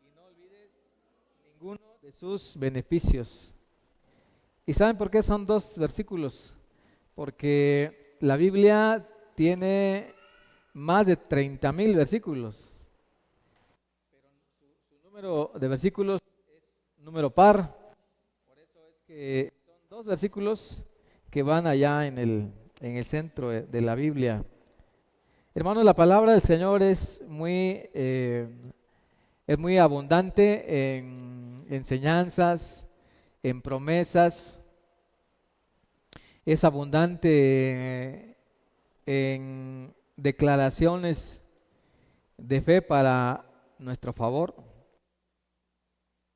y no olvides ninguno de sus beneficios. ¿Y saben por qué son dos versículos? Porque la Biblia tiene más de 30,000 versículos. Su número de versículos es número par. Por eso es que son dos versículos que van allá en el centro de la Biblia. Hermanos, la palabra del Señor es muy abundante en enseñanzas, en promesas, es abundante en declaraciones de fe para nuestro favor.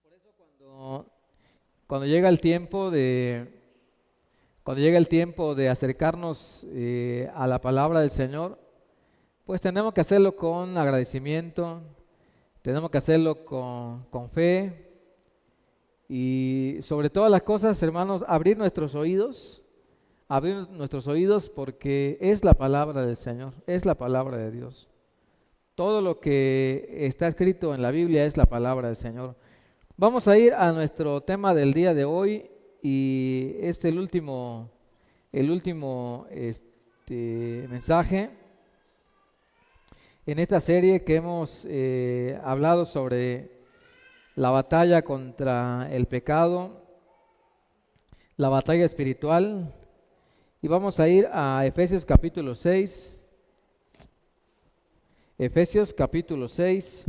Por eso cuando llega el tiempo de acercarnos a la palabra del Señor, pues tenemos que hacerlo con agradecimiento, tenemos que hacerlo con fe y sobre todas las cosas, hermanos, abrir nuestros oídos porque es la palabra del Señor, es la palabra de Dios. Todo lo que está escrito en la Biblia es la palabra del Señor. Vamos a ir a nuestro tema del día de hoy y es el último mensaje en esta serie que hemos hablado sobre la batalla contra el pecado, la batalla espiritual, y vamos a ir a Efesios capítulo 6. Efesios capítulo 6.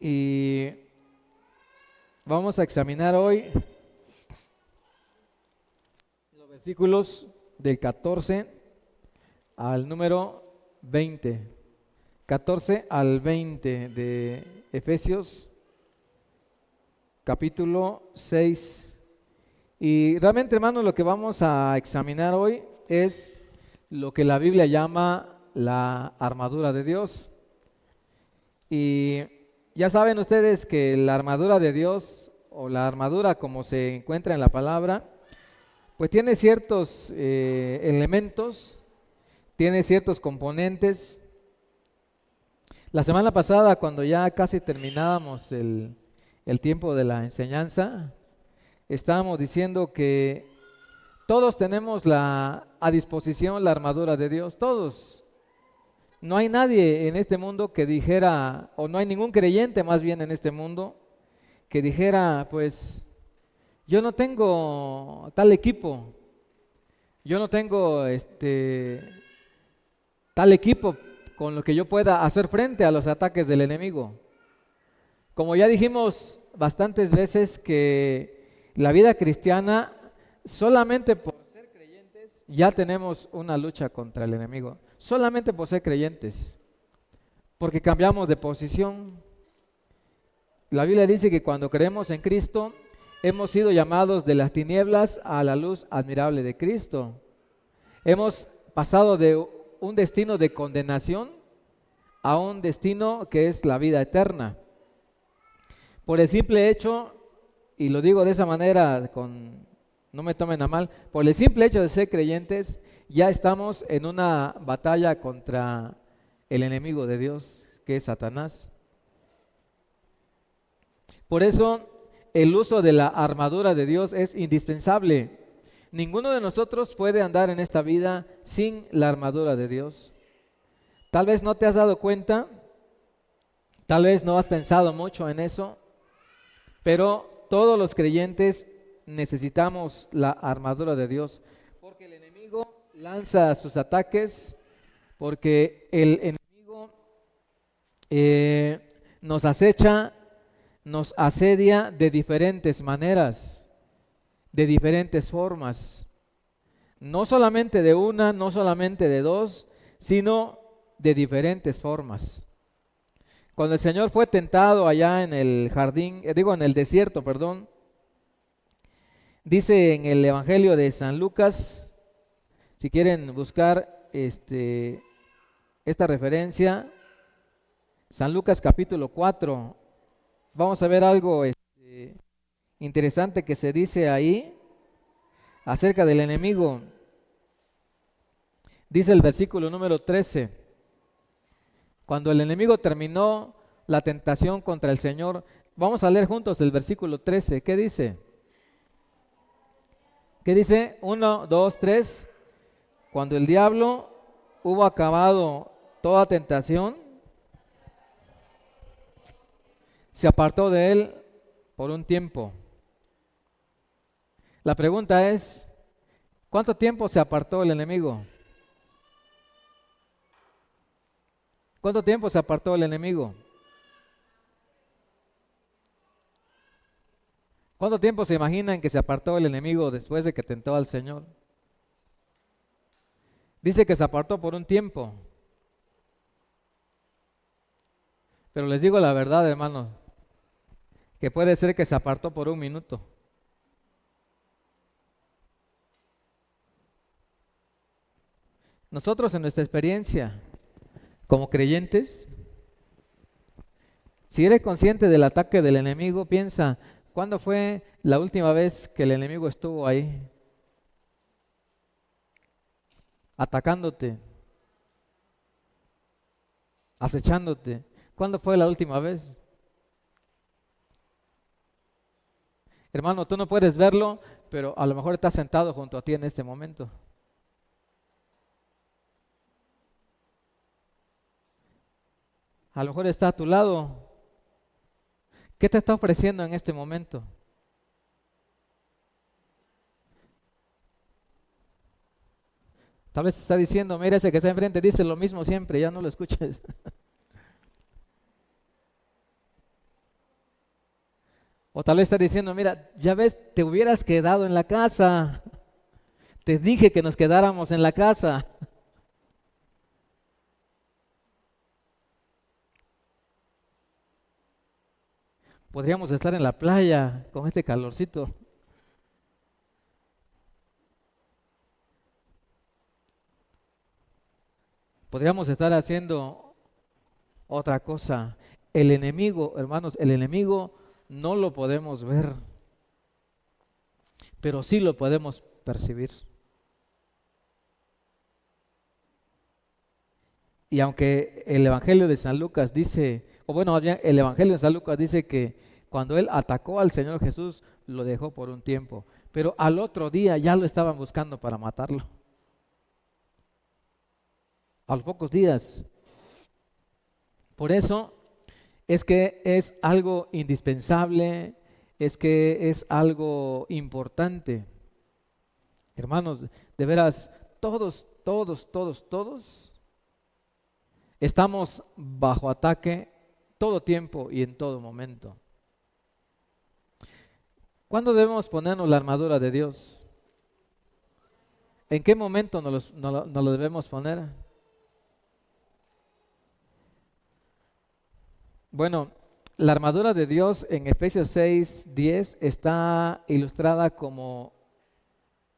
Y vamos a examinar hoy los versículos del 14 al número 20. 14 al 20 de Efesios capítulo 6. Y realmente, hermanos, lo que vamos a examinar hoy es lo que la Biblia llama la armadura de Dios. Y ya saben ustedes que la armadura de Dios, o la armadura como se encuentra en la palabra, pues tiene ciertos elementos, tiene ciertos componentes. La semana pasada, cuando ya casi terminábamos el tiempo de la enseñanza, estábamos diciendo que todos tenemos a disposición la armadura de Dios, todos. No hay nadie en este mundo que dijera, o no hay ningún creyente más bien en este mundo, que dijera, pues, yo no tengo tal equipo, yo no tengo tal equipo con lo que yo pueda hacer frente a los ataques del enemigo. Como ya dijimos bastantes veces que la vida cristiana, solamente por ser creyentes, ya tenemos una lucha contra el enemigo. Solamente por ser creyentes, porque cambiamos de posición. La Biblia dice que cuando creemos en Cristo, hemos sido llamados de las tinieblas a la luz admirable de Cristo. Hemos pasado de un destino de condenación a un destino que es la vida eterna. Por el simple hecho, y lo digo de esa manera, no me tomen a mal, por el simple hecho de ser creyentes, ya estamos en una batalla contra el enemigo de Dios, que es Satanás. Por eso, el uso de la armadura de Dios es indispensable. Ninguno de nosotros puede andar en esta vida sin la armadura de Dios. Tal vez no te has dado cuenta, tal vez no has pensado mucho en eso, pero todos los creyentes necesitamos la armadura de Dios, porque el enemigo lanza sus ataques, porque el enemigo nos acecha, nos asedia de diferentes maneras, de diferentes formas, no solamente de una, no solamente de dos, sino de diferentes formas. Cuando el Señor fue tentado allá en el en el desierto, perdón, dice en el Evangelio de San Lucas, si quieren buscar esta referencia, San Lucas capítulo 4, vamos a ver algo interesante que se dice ahí acerca del enemigo. Dice el versículo número 13, Cuando el enemigo terminó la tentación contra el Señor, vamos a leer juntos el versículo 13. ¿Qué dice? ¿Qué dice? 1, 2, 3. Cuando el diablo hubo acabado toda tentación, se apartó de él por un tiempo. La pregunta es, ¿cuánto tiempo se apartó el enemigo? ¿Cuánto tiempo se apartó el enemigo? ¿Cuánto tiempo se imaginan que se apartó el enemigo después de que tentó al Señor? Dice que se apartó por un tiempo. Pero les digo la verdad, hermanos, que puede ser que se apartó por un minuto. Nosotros en nuestra experiencia como creyentes, si eres consciente del ataque del enemigo, piensa, ¿cuándo fue la última vez que el enemigo estuvo ahí atacándote, acechándote? ¿Cuándo fue la última vez? Hermano, tú no puedes verlo, pero a lo mejor está sentado junto a ti en este momento. A lo mejor está a tu lado. ¿Qué te está ofreciendo en este momento? Tal vez está diciendo, mira, ese que está enfrente dice lo mismo siempre, ya no lo escuches. O tal vez está diciendo, mira, ya ves, te hubieras quedado en la casa. Te dije que nos quedáramos en la casa. Podríamos estar en la playa con este calorcito. Podríamos estar haciendo otra cosa. El enemigo, hermanos, el enemigo no lo podemos ver, pero sí lo podemos percibir. Y aunque el Evangelio de San Lucas dice, o bueno, más bien, el Evangelio de San Lucas dice que cuando él atacó al Señor Jesús, lo dejó por un tiempo, pero al otro día ya lo estaban buscando para matarlo. A los pocos días. Por eso es que es algo indispensable, es que es algo importante. Hermanos, de veras, todos estamos bajo ataque todo tiempo y en todo momento. ¿Cuándo debemos ponernos la armadura de Dios? ¿En qué momento nos lo debemos poner? Bueno, la armadura de Dios en Efesios 6:10 está ilustrada como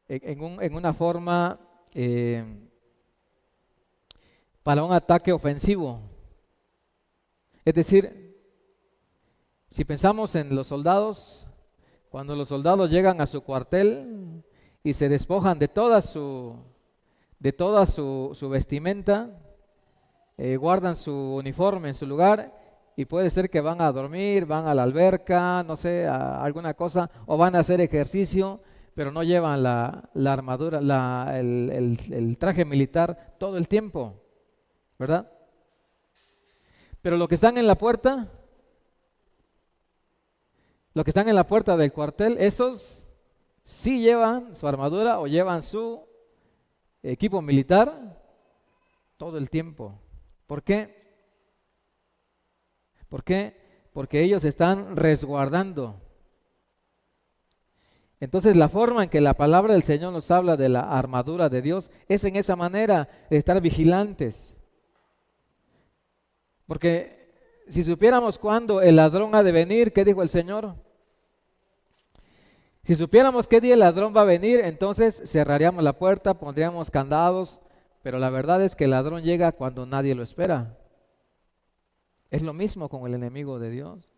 en una forma para un ataque ofensivo. Es decir, si pensamos en los soldados, cuando los soldados llegan a su cuartel y se despojan de toda su vestimenta, guardan su uniforme en su lugar y puede ser que van a dormir, van a la alberca, no sé, a alguna cosa, o van a hacer ejercicio, pero no llevan la armadura, el traje militar todo el tiempo, ¿verdad? Pero los que están en la puerta, del cuartel, esos sí llevan su armadura o llevan su equipo militar todo el tiempo. ¿Por qué? ¿Por qué? Porque ellos están resguardando. Entonces la forma en que la palabra del Señor nos habla de la armadura de Dios es en esa manera de estar vigilantes. Porque si supiéramos cuándo el ladrón ha de venir, ¿qué dijo el Señor? Si supiéramos qué día el ladrón va a venir, entonces cerraríamos la puerta, pondríamos candados, pero la verdad es que el ladrón llega cuando nadie lo espera. Es lo mismo con el enemigo de Dios.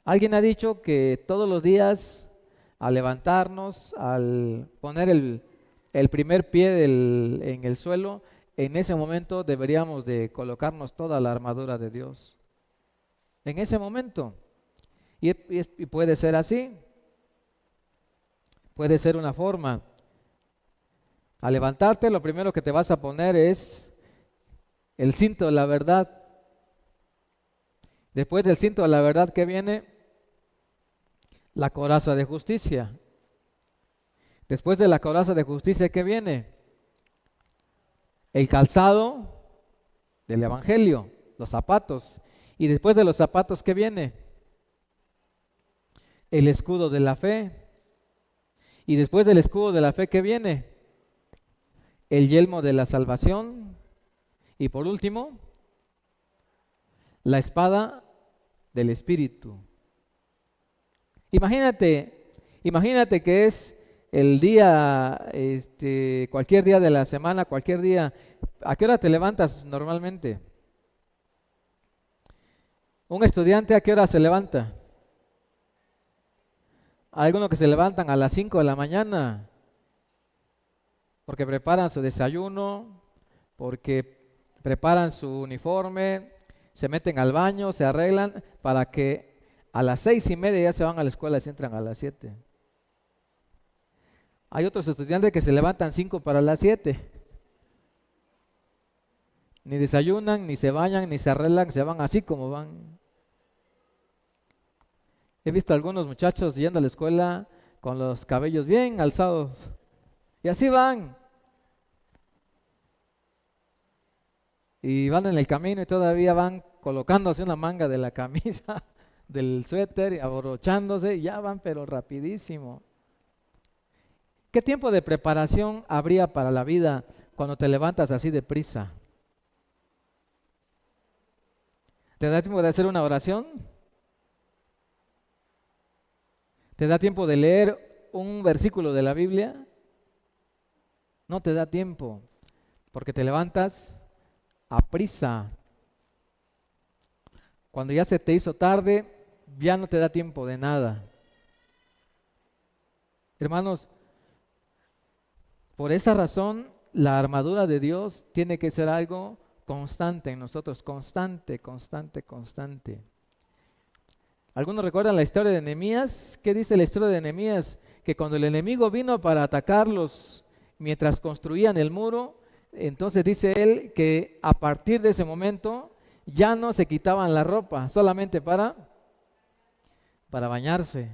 Alguien ha dicho que todos los días al levantarnos, al poner el primer pie en el suelo, en ese momento deberíamos de colocarnos toda la armadura de Dios. En ese momento. Y puede ser así. Puede ser una forma. Al levantarte, lo primero que te vas a poner es el cinto de la verdad. Después del cinto de la verdad, ¿qué viene? La coraza de justicia. Después de la coraza de justicia, ¿qué viene? El calzado del evangelio, los zapatos. Y después de los zapatos, ¿qué viene? El escudo de la fe. Y después del escudo de la fe, ¿qué viene? El yelmo de la salvación. Y por último, la espada del Espíritu. Imagínate que es el día, cualquier día de la semana, cualquier día. ¿A qué hora te levantas normalmente? Un estudiante, ¿a qué hora se levanta? Hay algunos que se levantan a las 5 de la mañana porque preparan su desayuno, porque preparan su uniforme, se meten al baño, se arreglan para que a las 6:30 ya se van a la escuela y se entran a las 7. Hay otros estudiantes que se levantan 5 para las 7. Ni desayunan, ni se bañan, ni se arreglan, se van así como van. He visto a algunos muchachos yendo a la escuela con los cabellos bien alzados. Y así van. Y van en el camino y todavía van colocándose una manga de la camisa, del suéter, y abrochándose, y ya van, pero rapidísimo. ¿Qué tiempo de preparación habría para la vida cuando te levantas así deprisa? ¿Te da tiempo de hacer una oración? ¿Te da tiempo de leer un versículo de la Biblia? No te da tiempo, porque te levantas a prisa. Cuando ya se te hizo tarde, ya no te da tiempo de nada. Hermanos, por esa razón, la armadura de Dios tiene que ser algo constante en nosotros, constante, constante, constante. ¿Algunos recuerdan la historia de Nehemías? ¿Qué dice la historia de Nehemías? Que cuando el enemigo vino para atacarlos mientras construían el muro, entonces dice él que a partir de ese momento ya no se quitaban la ropa, solamente para bañarse.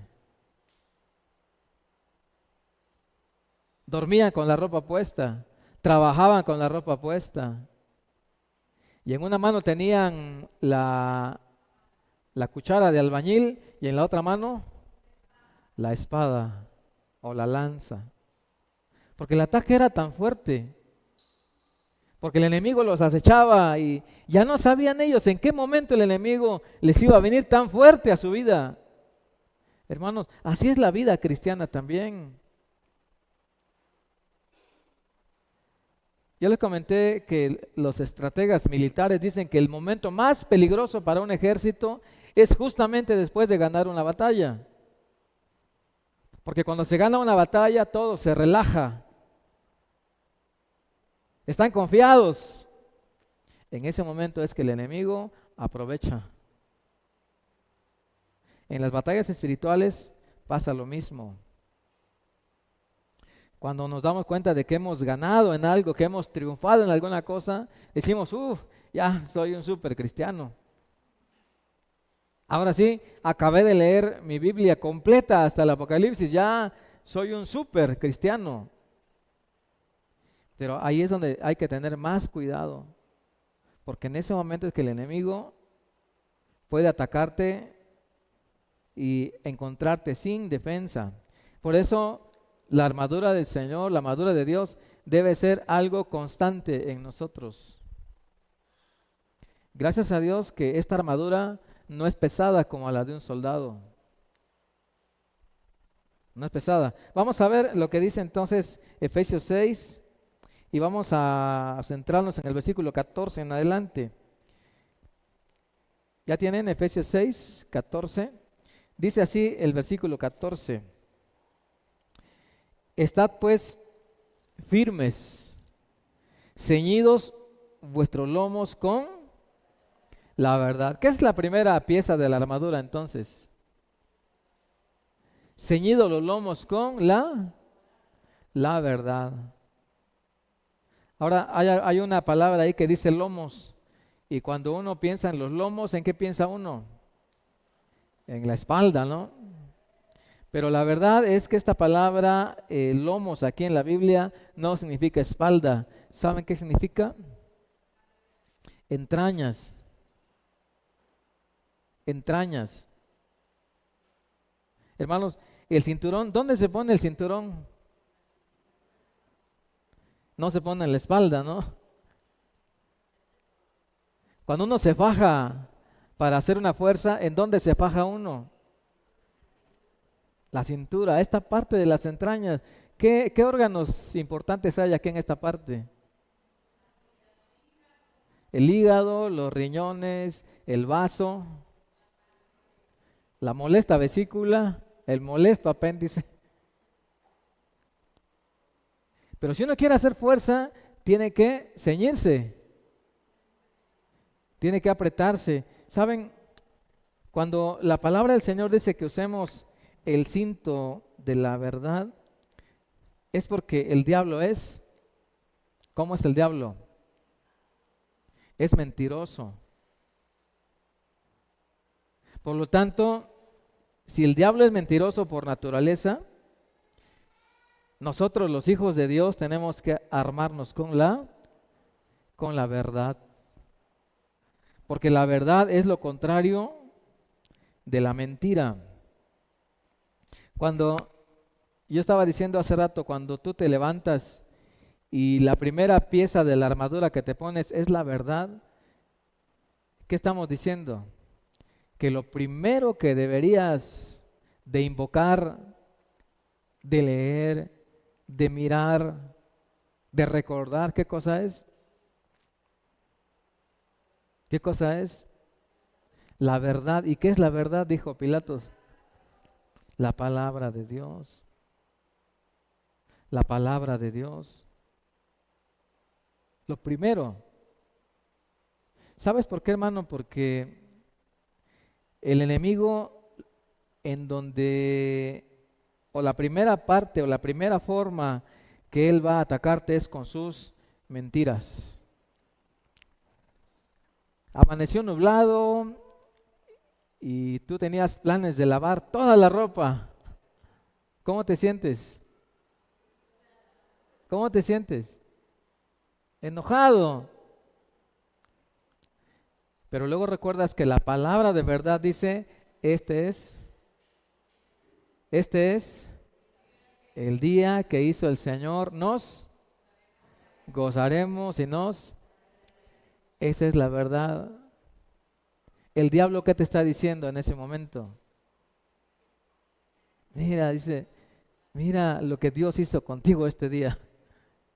Dormían con la ropa puesta, trabajaban con la ropa puesta. Y en una mano tenían la cuchara de albañil y en la otra mano la espada o la lanza. Porque el ataque era tan fuerte, porque el enemigo los acechaba y ya no sabían ellos en qué momento el enemigo les iba a venir tan fuerte a su vida. Hermanos, así es la vida cristiana también. Yo les comenté que los estrategas militares dicen que el momento más peligroso para un ejército es justamente después de ganar una batalla. Porque cuando se gana una batalla todo se relaja. Están confiados. En ese momento es que el enemigo aprovecha. En las batallas espirituales pasa lo mismo. Cuando nos damos cuenta de que hemos ganado en algo, que hemos triunfado en alguna cosa, decimos, ya soy un súper cristiano. Ahora sí, acabé de leer mi Biblia completa hasta el Apocalipsis, ya soy un súper cristiano. Pero ahí es donde hay que tener más cuidado, porque en ese momento es que el enemigo puede atacarte y encontrarte sin defensa. Por eso la armadura del Señor, la armadura de Dios, debe ser algo constante en nosotros. Gracias a Dios que esta armadura no es pesada como la de un soldado. No es pesada. Vamos a ver lo que dice entonces Efesios 6 y vamos a centrarnos en el versículo 14 en adelante. ¿Ya tienen Efesios 6, 14? Dice así el versículo 14. Estad pues firmes, ceñidos vuestros lomos con la verdad. ¿Qué es la primera pieza de la armadura entonces? Ceñidos los lomos con la verdad. Ahora hay una palabra ahí que dice lomos. Y cuando uno piensa en los lomos, ¿en qué piensa uno? En la espalda, ¿no? Pero la verdad es que esta palabra lomos aquí en la Biblia no significa espalda. ¿Saben qué significa? Entrañas. Entrañas. Hermanos, el cinturón, ¿dónde se pone el cinturón? No se pone en la espalda, ¿no? Cuando uno se faja para hacer una fuerza, ¿en dónde se faja uno? La cintura, esta parte de las entrañas. ¿Qué órganos importantes hay aquí en esta parte? El hígado, los riñones, el vaso, la molesta vesícula, el molesto apéndice. Pero si uno quiere hacer fuerza, tiene que ceñirse, tiene que apretarse. ¿Saben? Cuando la palabra del Señor dice que usemos el cinto de la verdad, es porque el diablo es, ¿cómo es el diablo? Es mentiroso. Por lo tanto, si el diablo es mentiroso por naturaleza, nosotros los hijos de Dios tenemos que armarnos con la verdad. Porque la verdad es lo contrario de la mentira. Cuando yo estaba diciendo hace rato, cuando tú te levantas y la primera pieza de la armadura que te pones es la verdad, ¿qué estamos diciendo? Que lo primero que deberías de invocar, de leer, de mirar, de recordar, ¿qué cosa es? ¿Qué cosa es? La verdad. ¿Y qué es la verdad? Dijo Pilatos. La palabra de Dios. La palabra de Dios. Lo primero. ¿Sabes por qué, hermano? Porque el enemigo en donde, o la primera parte, o la primera forma que él va a atacarte es con sus mentiras. Amaneció nublado y tú tenías planes de lavar toda la ropa. ¿Cómo te sientes? ¿Cómo te sientes? Enojado. Pero luego recuerdas que la palabra de verdad dice, este es el día que hizo el Señor, nos gozaremos esa es la verdad. El diablo, ¿qué te está diciendo en ese momento? Mira, dice, mira lo que Dios hizo contigo este día.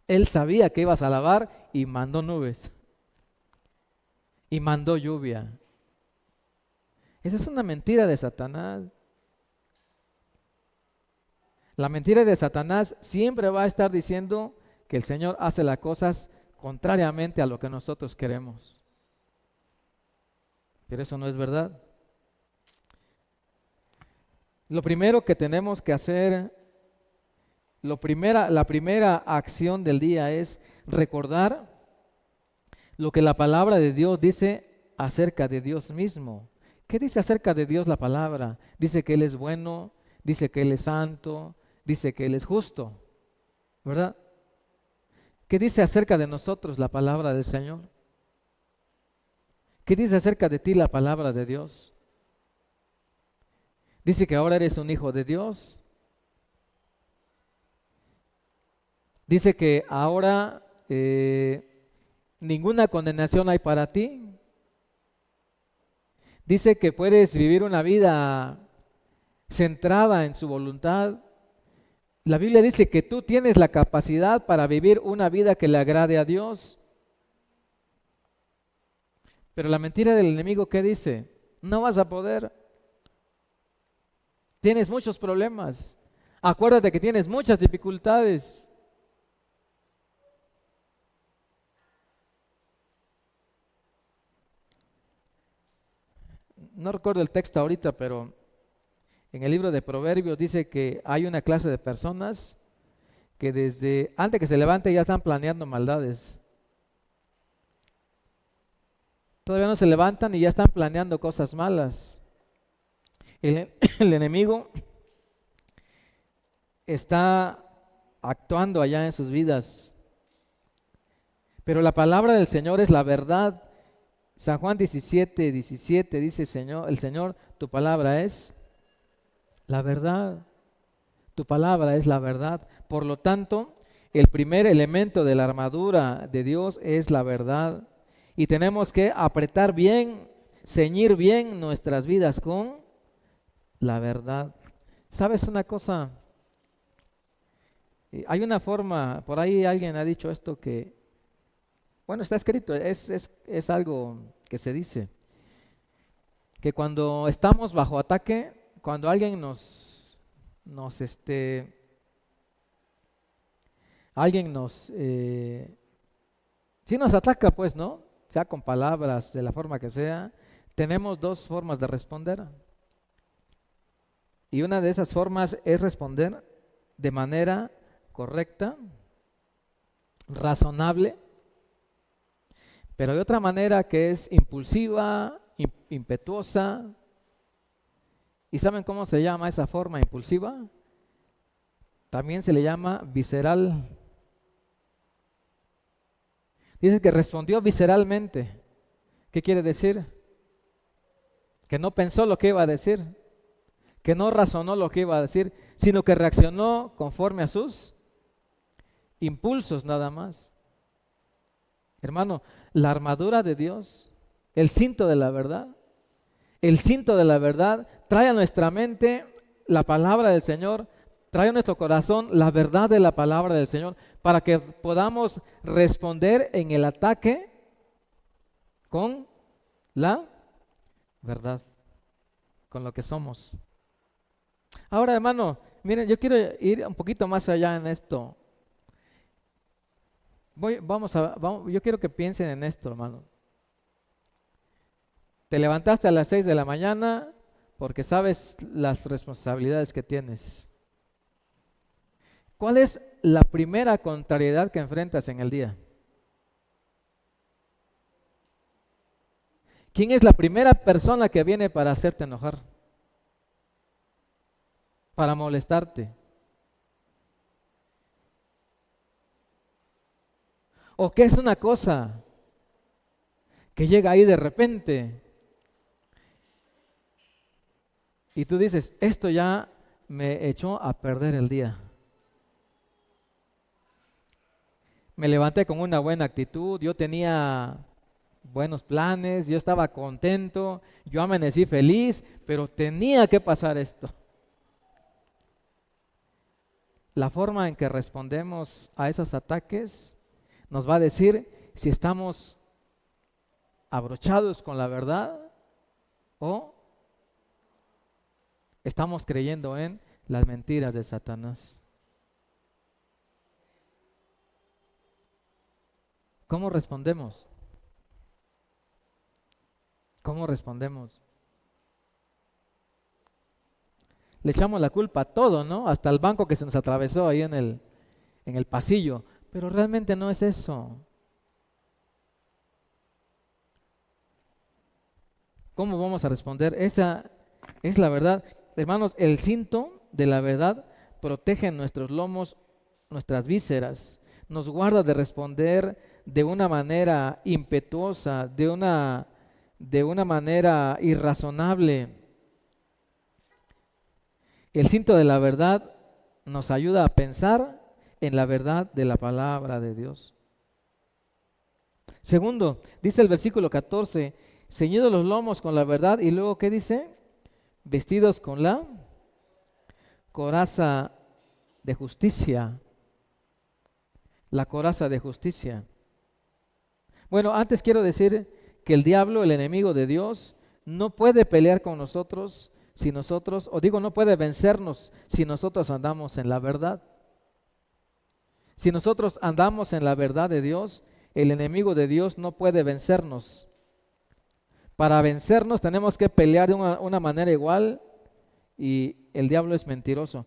Él sabía que ibas a lavar y mandó nubes. Y mandó lluvia. Esa es una mentira de Satanás. La mentira de Satanás siempre va a estar diciendo que el Señor hace las cosas contrariamente a lo que nosotros queremos. Pero eso no es verdad. Lo primero que tenemos que hacer, la primera acción del día es recordar lo que la palabra de Dios dice acerca de Dios mismo. ¿Qué dice acerca de Dios la palabra? Dice que Él es bueno, dice que Él es santo, dice que Él es justo, ¿verdad? ¿Qué dice acerca de nosotros la palabra del Señor? ¿Qué dice acerca de ti la palabra de Dios? Dice que ahora eres un hijo de Dios. Dice que ahora ninguna condenación hay para ti. Dice que puedes vivir una vida centrada en su voluntad. La Biblia dice que tú tienes la capacidad para vivir una vida que le agrade a Dios. Pero la mentira del enemigo, ¿qué dice? No vas a poder. Tienes muchos problemas. Acuérdate que tienes muchas dificultades. no recuerdo el texto ahorita, pero en el libro de Proverbios dice que hay una clase de personas que desde antes que se levante ya están planeando maldades. Todavía no se levantan y ya están planeando cosas malas. El enemigo está actuando allá en sus vidas. Pero la palabra del Señor es la verdad. San Juan 17:17 dice, el Señor, tu palabra es la verdad. Tu palabra es la verdad. Por lo tanto, el primer elemento de la armadura de Dios es la verdad. Y tenemos que apretar bien, ceñir bien nuestras vidas con la verdad. ¿Sabes una cosa? Hay una forma, por ahí alguien ha dicho esto que, bueno, está escrito, es algo que se dice, que cuando estamos bajo ataque, cuando alguien si nos ataca, pues, ¿no? Sea con palabras, de la forma que sea, tenemos dos formas de responder. Y una de esas formas es responder de manera correcta, razonable, pero hay otra manera que es impulsiva, impetuosa. ¿Y saben cómo se llama esa forma impulsiva? También se le llama visceral. Dice que respondió visceralmente. ¿Qué quiere decir? Que no pensó lo que iba a decir, que no razonó lo que iba a decir, sino que reaccionó conforme a sus impulsos nada más. Hermano, la armadura de Dios, el cinto de la verdad, trae a nuestra mente la palabra del Señor, trae a nuestro corazón la verdad de la palabra del Señor, para que podamos responder en el ataque con la verdad, con lo que somos. Ahora, hermano, miren, yo quiero ir un poquito más allá en esto. Yo quiero que piensen en esto, hermano. Te levantaste a las 6 de la mañana porque sabes las responsabilidades que tienes. ¿Cuál es la primera contrariedad que enfrentas en el día? ¿Quién es la primera persona que viene para hacerte enojar? Para molestarte. ¿O qué es una cosa que llega ahí de repente y tú dices, esto ya me echó a perder el día? Me levanté con una buena actitud, yo tenía buenos planes, yo estaba contento, yo amanecí feliz, pero tenía que pasar esto. La forma en que respondemos a esos ataques nos va a decir si estamos abrochados con la verdad o estamos creyendo en las mentiras de Satanás. ¿Cómo respondemos? ¿Cómo respondemos? Le echamos la culpa a todo, ¿no? Hasta el banco que se nos atravesó ahí en el pasillo. Pero realmente no es eso. ¿Cómo vamos a responder? Esa es la verdad. Hermanos, el cinto de la verdad protege nuestros lomos, nuestras vísceras. Nos guarda de responder de una manera impetuosa, de una manera irrazonable. El cinto de la verdad nos ayuda a pensar en la verdad de la palabra de Dios. Segundo, dice el versículo 14, ceñidos los lomos con la verdad, y luego ¿qué dice? Vestidos con la coraza de justicia. La coraza de justicia. Bueno, antes quiero decir que el diablo, el enemigo de Dios, no puede pelear con nosotros si nosotros, no puede vencernos si nosotros andamos en la verdad. Si nosotros andamos en la verdad de Dios, el enemigo de Dios no puede vencernos. Para vencernos tenemos que pelear de una manera igual y el diablo es mentiroso.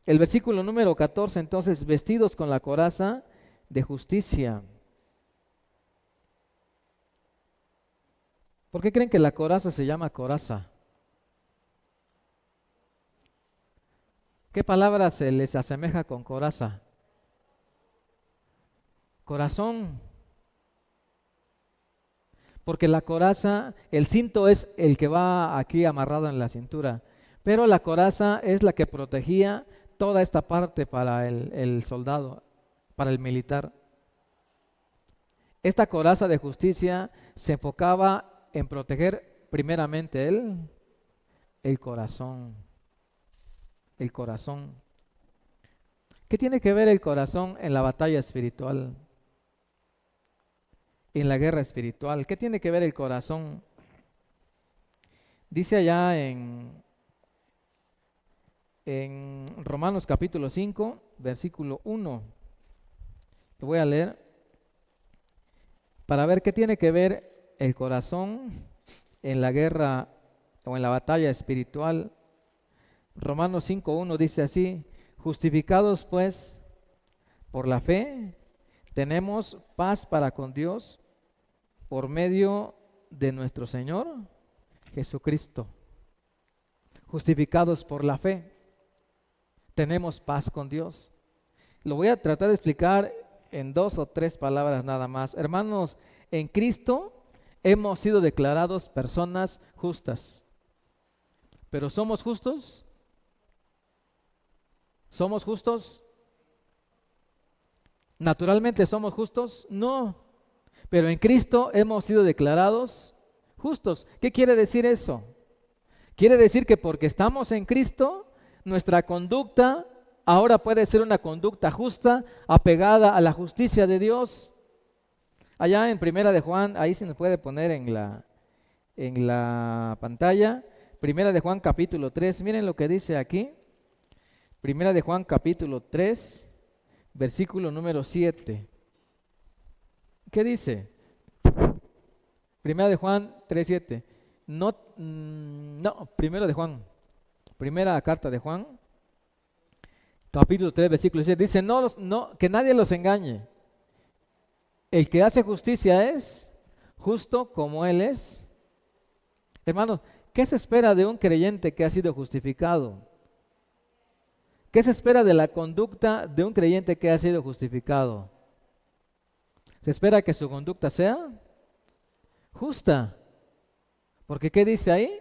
El versículo número 14, entonces, vestidos con la coraza de justicia. ¿Por qué creen que la coraza se llama coraza? ¿Qué palabra se les asemeja con coraza? Corazón. Porque la coraza, el cinto es el que va aquí amarrado en la cintura, pero la coraza es la que protegía toda esta parte para el soldado, para el militar. Esta coraza de justicia se enfocaba en proteger primeramente el corazón. El corazón. ¿Qué tiene que ver el corazón en la batalla espiritual? En la guerra espiritual. ¿Qué tiene que ver el corazón? Dice allá en Romanos capítulo 5, versículo 1. Lo voy a leer para ver qué tiene que ver el corazón en la guerra o en la batalla espiritual. Romanos 5:1 dice así: justificados pues por la fe, tenemos paz para con Dios por medio de nuestro Señor Jesucristo. Justificados por la fe, tenemos paz con Dios. Lo voy a tratar de explicar en 2 o 3 palabras nada más. Hermanos, en Cristo hemos sido declarados personas justas. ¿Pero somos justos? ¿Somos justos? ¿Naturalmente somos justos? No. Pero en Cristo hemos sido declarados justos. ¿Qué quiere decir eso? Quiere decir que porque estamos en Cristo, nuestra conducta ahora puede ser una conducta justa, apegada a la justicia de Dios. Allá en Primera de Juan, ahí se nos puede poner en la pantalla, Primera de Juan capítulo 3, miren lo que dice aquí. Primera de Juan capítulo 3, versículo número 7. ¿Qué dice? Primera de Juan 3:7. No, primero de Juan. Primera carta de Juan, capítulo 3, versículo 7. Dice, que nadie los engañe. El que hace justicia es justo como Él es. Hermanos, ¿qué se espera de un creyente que ha sido justificado? ¿Qué se espera de la conducta de un creyente que ha sido justificado? Se espera que su conducta sea justa. Porque ¿qué dice ahí?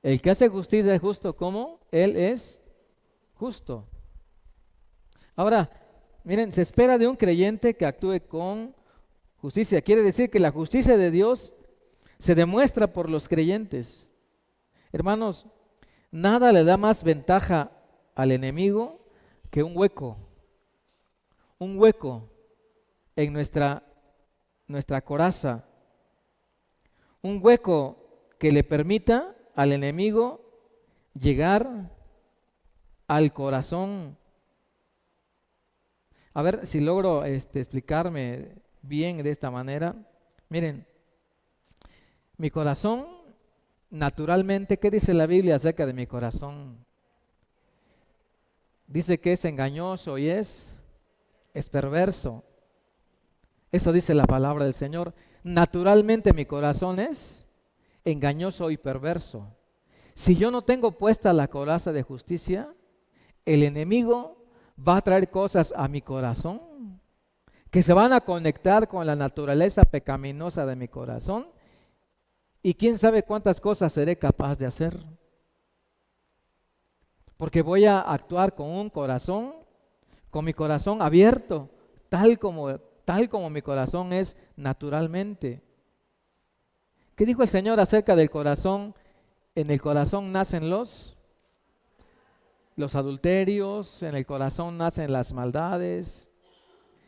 El que hace justicia es justo como Él es justo. Ahora, miren, se espera de un creyente que actúe con justicia. Quiere decir que la justicia de Dios se demuestra por los creyentes. Hermanos, nada le da más ventaja al enemigo que un hueco en nuestra coraza, un hueco que le permita al enemigo llegar al corazón. A ver si logro explicarme bien de esta manera. Miren, mi corazón, naturalmente, ¿qué dice la Biblia acerca de mi corazón? Dice que es engañoso y es perverso. Eso dice la palabra del Señor. Naturalmente mi corazón es engañoso y perverso. Si yo no tengo puesta la coraza de justicia, el enemigo va a traer cosas a mi corazón que se van a conectar con la naturaleza pecaminosa de mi corazón, y quién sabe cuántas cosas seré capaz de hacer, porque voy a actuar con mi corazón abierto, tal como mi corazón es naturalmente. ¿Qué dijo el Señor acerca del corazón? En el corazón nacen los adulterios, en el corazón nacen las maldades,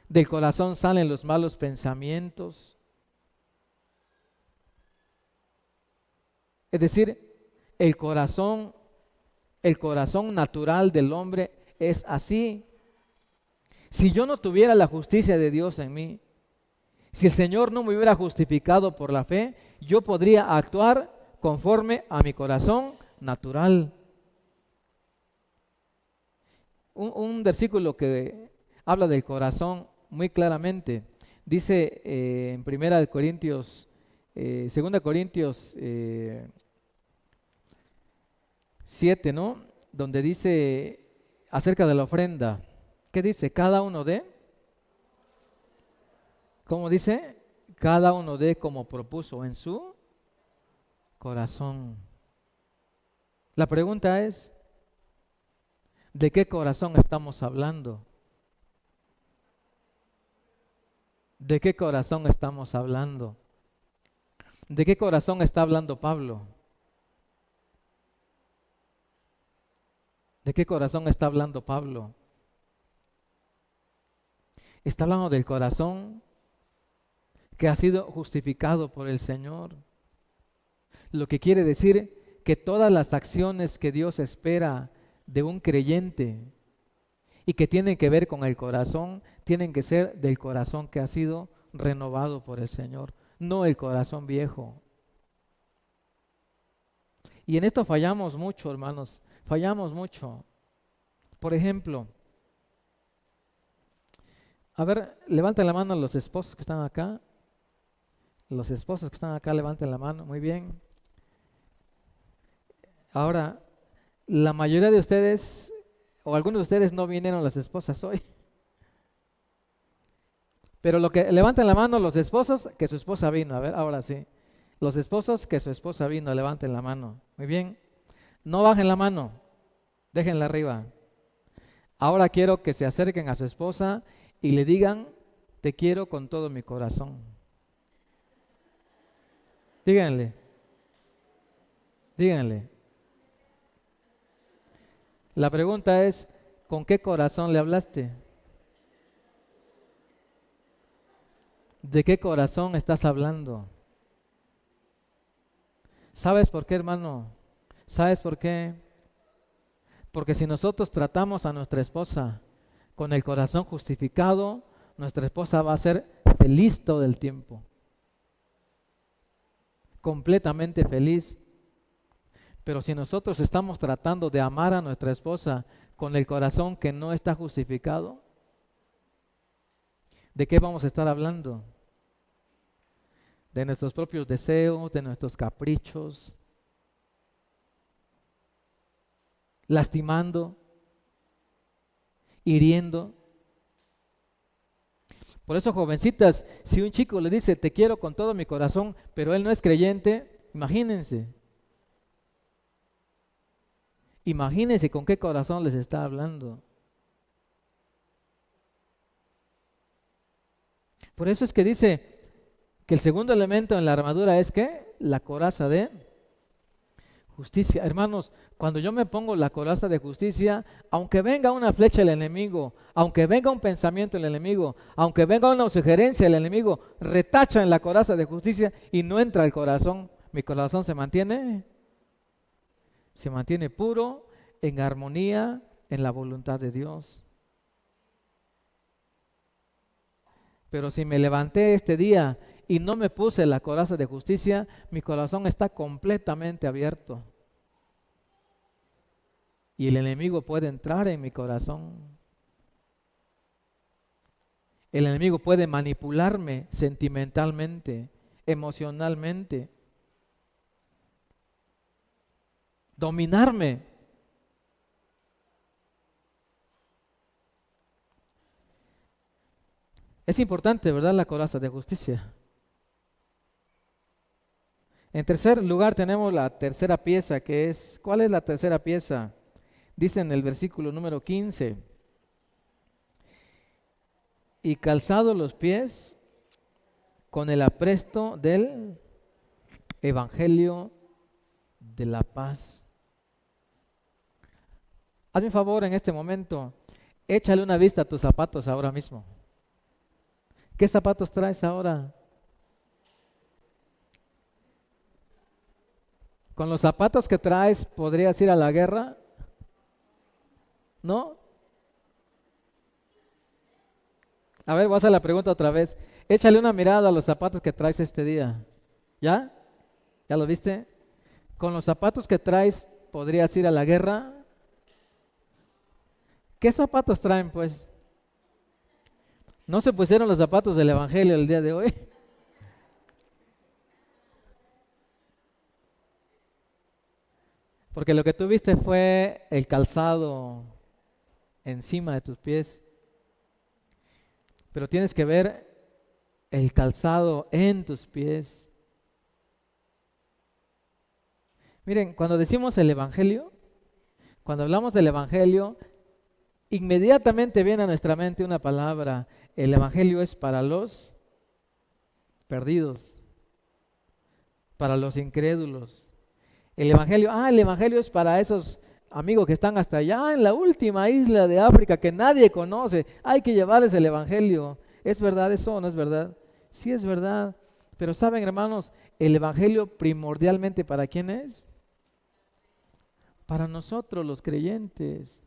del corazón salen los malos pensamientos. Es decir, el corazón natural del hombre es así. Si yo no tuviera la justicia de Dios en mí, Si el Señor no me hubiera justificado por la fe, yo podría actuar conforme a mi corazón natural. Un versículo que habla del corazón muy claramente. Dice en 2 Corintios 7, ¿no? Donde dice acerca de la ofrenda. ¿Qué dice? Cada uno dé. ¿Cómo dice? Cada uno dé como propuso en su corazón. La pregunta es, ¿de qué corazón estamos hablando? ¿De qué corazón estamos hablando? ¿De qué corazón está hablando Pablo? ¿De qué corazón está hablando Pablo? Está hablando del corazón que ha sido justificado por el Señor. Lo que quiere decir que todas las acciones que Dios espera de un creyente y que tienen que ver con el corazón, tienen que ser del corazón que ha sido renovado por el Señor, no el corazón viejo. Y en esto fallamos mucho, hermanos, fallamos mucho. Por ejemplo, a ver, levanten la mano los esposos que están acá. Los esposos que están acá, levanten la mano, muy bien. Ahora, la mayoría de ustedes, o algunos de ustedes no vinieron las esposas hoy. Pero levanten la mano los esposos que su esposa vino. A ver, ahora sí. Los esposos que su esposa vino, levanten la mano. Muy bien. No bajen la mano, déjenla arriba. Ahora quiero que se acerquen a su esposa y le digan, te quiero con todo mi corazón. Díganle. La pregunta es, ¿con qué corazón le hablaste? ¿De qué corazón estás hablando? ¿Sabes por qué, hermano? ¿Sabes por qué? Porque si nosotros tratamos a nuestra esposa con el corazón justificado, nuestra esposa va a ser feliz todo el tiempo. Completamente feliz. Pero si nosotros estamos tratando de amar a nuestra esposa con el corazón que no está justificado, ¿de qué vamos a estar hablando? De nuestros propios deseos, de nuestros caprichos, lastimando, hiriendo. Por eso, jovencitas, si un chico le dice, te quiero con todo mi corazón, pero él no es creyente, imagínense con qué corazón les está hablando. Por eso es que dice que el segundo elemento en la armadura es ¿qué? La coraza de justicia. Hermanos, cuando yo me pongo la coraza de justicia, aunque venga una flecha del enemigo, aunque venga un pensamiento del enemigo, aunque venga una sugerencia del enemigo, retacha en la coraza de justicia y no entra al corazón, mi corazón se mantiene puro, en armonía, en la voluntad de Dios. Pero si me levanté este día y no me puse la coraza de justicia, mi corazón está completamente abierto. Y el enemigo puede entrar en mi corazón. El enemigo puede manipularme sentimentalmente, emocionalmente, dominarme. Es importante, ¿verdad? La coraza de justicia. En tercer lugar tenemos la tercera pieza, que es, ¿cuál es la tercera pieza? Dice en el versículo número 15, y calzado los pies con el apresto del evangelio de la paz. Hazme un favor en este momento, échale una vista a tus zapatos ahora mismo. ¿Qué zapatos traes ahora? ¿Con los zapatos que traes podrías ir a la guerra? ¿No? A ver, voy a hacer la pregunta otra vez. Échale una mirada a los zapatos que traes este día. ¿Ya? ¿Ya lo viste? Con los zapatos que traes, ¿podrías ir a la guerra? ¿Qué zapatos traen, pues? ¿No se pusieron los zapatos del Evangelio el día de hoy? Porque lo que tú viste fue el calzado encima de tus pies, pero tienes que ver el calzado en tus pies. Miren, cuando decimos el Evangelio, cuando hablamos del Evangelio, inmediatamente viene a nuestra mente una palabra. El Evangelio es para los perdidos, para los incrédulos. El Evangelio es para esos amigos que están hasta allá en la última isla de África que nadie conoce. Hay que llevarles el Evangelio. ¿Es verdad eso o no es verdad? Sí es verdad. Pero saben, hermanos, el Evangelio primordialmente ¿para quién es? Para nosotros los creyentes.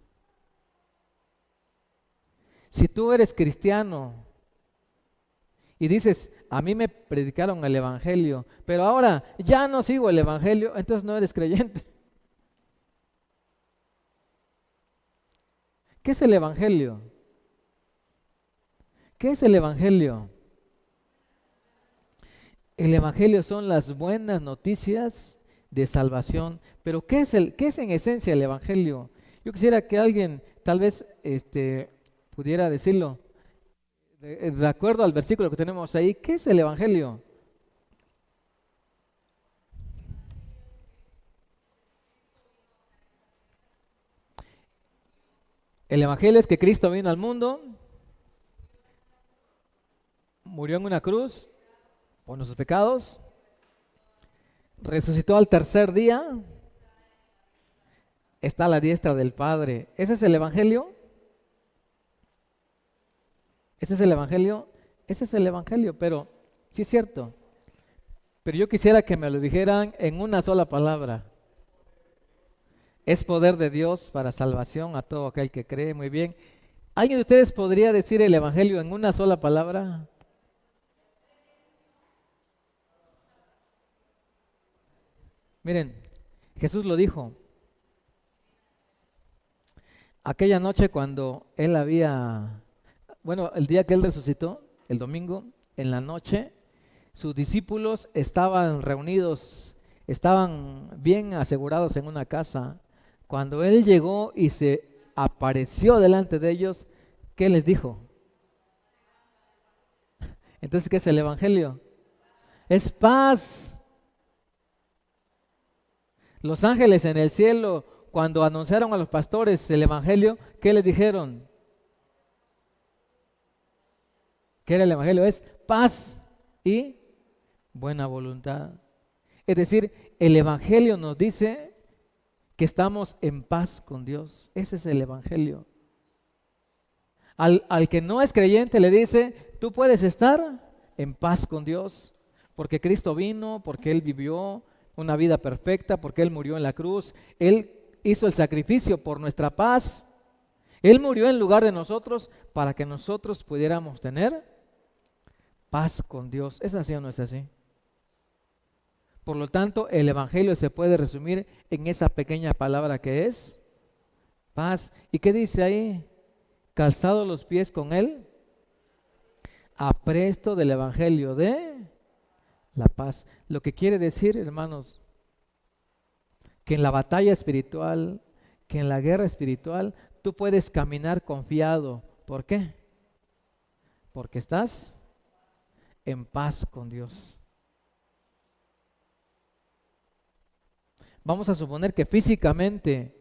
Si tú eres cristiano y dices, a mí me predicaron el Evangelio, pero ahora ya no sigo el Evangelio, entonces no eres creyente. ¿Qué es el Evangelio? ¿Qué es el Evangelio? El Evangelio son las buenas noticias de salvación. Pero ¿qué es en esencia el Evangelio? Yo quisiera que alguien tal vez pudiera decirlo. De acuerdo al versículo que tenemos ahí, ¿qué es el Evangelio? El Evangelio es que Cristo vino al mundo, murió en una cruz por nuestros pecados, resucitó al tercer día, está a la diestra del Padre. ¿Ese es el Evangelio? ¿Ese es el Evangelio? Ese es el Evangelio, pero sí es cierto. Pero yo quisiera que me lo dijeran en una sola palabra. Es poder de Dios para salvación a todo aquel que cree. Muy bien. ¿Alguien de ustedes podría decir el Evangelio en una sola palabra? Miren, Jesús lo dijo. Aquella noche cuando él el día que él resucitó, el domingo, en la noche, sus discípulos estaban reunidos, estaban bien asegurados en una casa. Cuando él llegó y se apareció delante de ellos, ¿qué les dijo? Entonces, ¿qué es el Evangelio? Es paz. Los ángeles en el cielo, cuando anunciaron a los pastores el Evangelio, ¿qué les dijeron? ¿Qué era el Evangelio? Es paz y buena voluntad. Es decir, el Evangelio nos dice que estamos en paz con Dios. Ese es el Evangelio. Al que no es creyente le dice, tú puedes estar en paz con Dios, porque Cristo vino, porque Él vivió una vida perfecta, porque Él murió en la cruz, Él hizo el sacrificio por nuestra paz, Él murió en lugar de nosotros para que nosotros pudiéramos tener paz con Dios. ¿Es así o no es así? Por lo tanto, el Evangelio se puede resumir en esa pequeña palabra que es paz. ¿Y qué dice ahí? Calzado los pies con él, apresto del Evangelio de la paz. Lo que quiere decir, hermanos, que en la batalla espiritual, que en la guerra espiritual, tú puedes caminar confiado. ¿Por qué? Porque estás en paz con Dios. Vamos a suponer que físicamente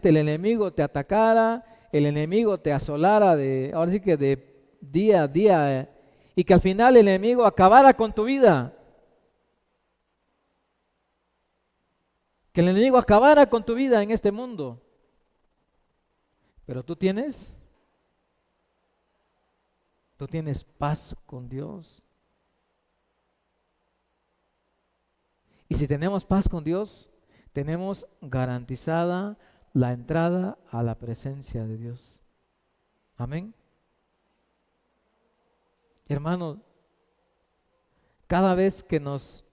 el enemigo te atacara, el enemigo te asolara ahora sí que de día a día, y que al final el enemigo acabara con tu vida. Que el enemigo acabara con tu vida en este mundo. Pero tú tienes paz con Dios. Y si tenemos paz con Dios, tenemos garantizada la entrada a la presencia de Dios. Amén. Hermanos, cada vez que nos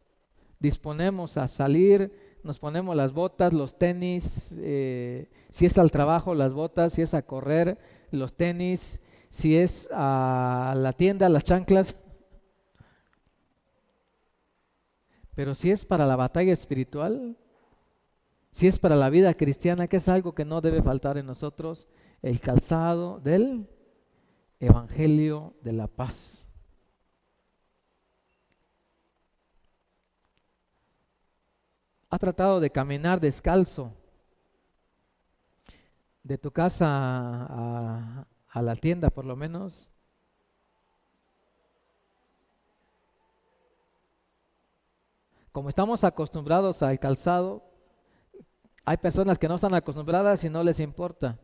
disponemos a salir, nos ponemos las botas, los tenis, si es al trabajo, las botas, si es a correr, los tenis, si es a la tienda, las chanclas, pero si es para la batalla espiritual, si es para la vida cristiana, que es algo que no debe faltar en nosotros, el calzado del Evangelio de la paz. ¿Ha tratado de caminar descalzo de tu casa a la tienda por lo menos? Como estamos acostumbrados al calzado, hay personas que no están acostumbradas y no les importa.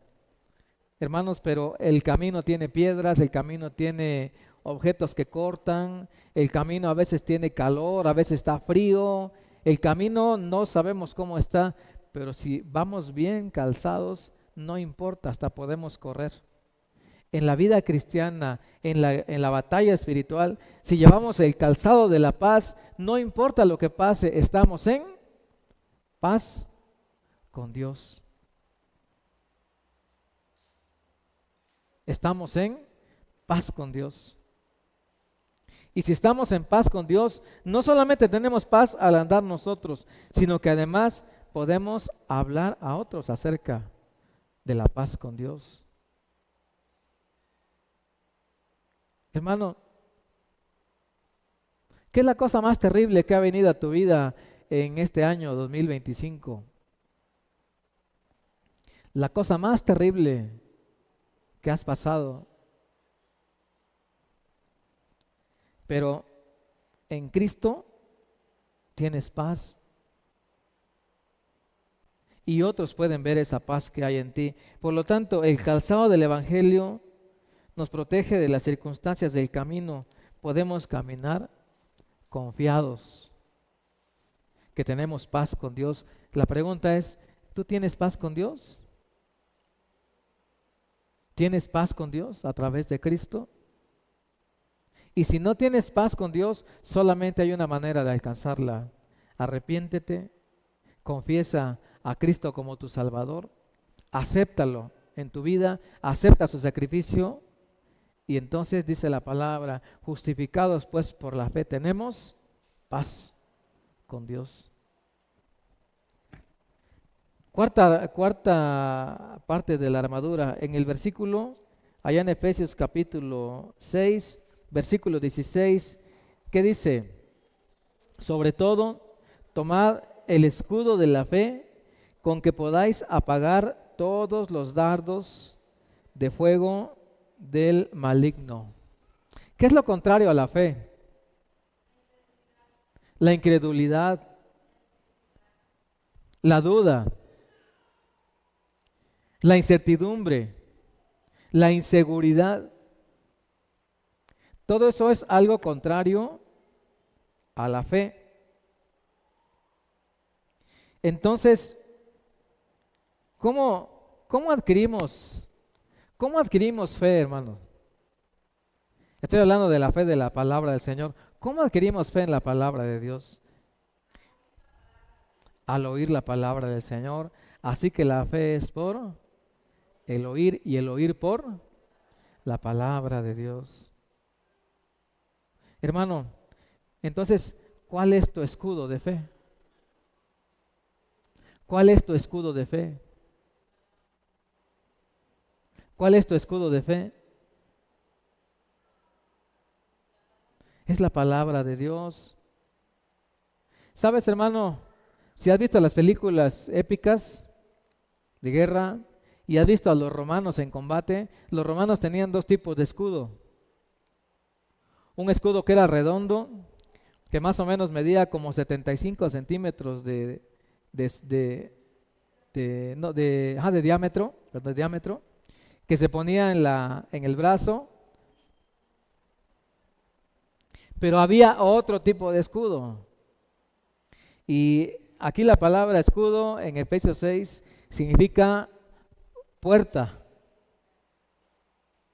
Hermanos, pero el camino tiene piedras, el camino tiene objetos que cortan, el camino a veces tiene calor, a veces está frío, el camino no sabemos cómo está, pero si vamos bien calzados, no importa, hasta podemos correr. En la vida cristiana, en la batalla espiritual, si llevamos el calzado de la paz, no importa lo que pase, estamos en paz con Dios. Estamos en paz con Dios. Y si estamos en paz con Dios, no solamente tenemos paz al andar nosotros, sino que además podemos hablar a otros acerca de la paz con Dios. Hermano, ¿qué es la cosa más terrible que ha venido a tu vida en este año 2025? La cosa más terrible que has pasado. Pero en Cristo tienes paz. Y otros pueden ver esa paz que hay en ti. Por lo tanto, el calzado del Evangelio nos protege de las circunstancias del camino. Podemos caminar confiados que tenemos paz con Dios. La pregunta es, ¿tú tienes paz con Dios? ¿Tienes paz con Dios a través de Cristo? Y si no tienes paz con Dios, solamente hay una manera de alcanzarla. Arrepiéntete, confiesa a Cristo como tu Salvador, acéptalo en tu vida, acepta su sacrificio y entonces dice la palabra, justificados pues por la fe tenemos paz con Dios. Cuarta parte de la armadura, en el versículo, allá en Efesios capítulo 6, versículo 16, ¿qué dice? Sobre todo, tomad el escudo de la fe con que podáis apagar todos los dardos de fuego del maligno. ¿Qué es lo contrario a la fe? La incredulidad, la duda, la incertidumbre, la inseguridad. Todo eso es algo contrario a la fe. Entonces, ¿cómo adquirimos fe, hermanos? Estoy hablando de la fe de la palabra del Señor. ¿Cómo adquirimos fe en la palabra de Dios? Al oír la palabra del Señor. Así que la fe es por el oír y el oír por la palabra de Dios. Hermano, entonces, ¿cuál es tu escudo de fe? ¿Cuál es tu escudo de fe? ¿Cuál es tu escudo de fe? Es la palabra de Dios. ¿Sabes, hermano? Si has visto las películas épicas de guerra y has visto a los romanos en combate, los romanos tenían dos tipos de escudo. Un escudo que era redondo, que más o menos medía como 75 centímetros de diámetro, que se ponía en el brazo. Pero había otro tipo de escudo. Y aquí la palabra escudo en Efesios 6 significa puerta,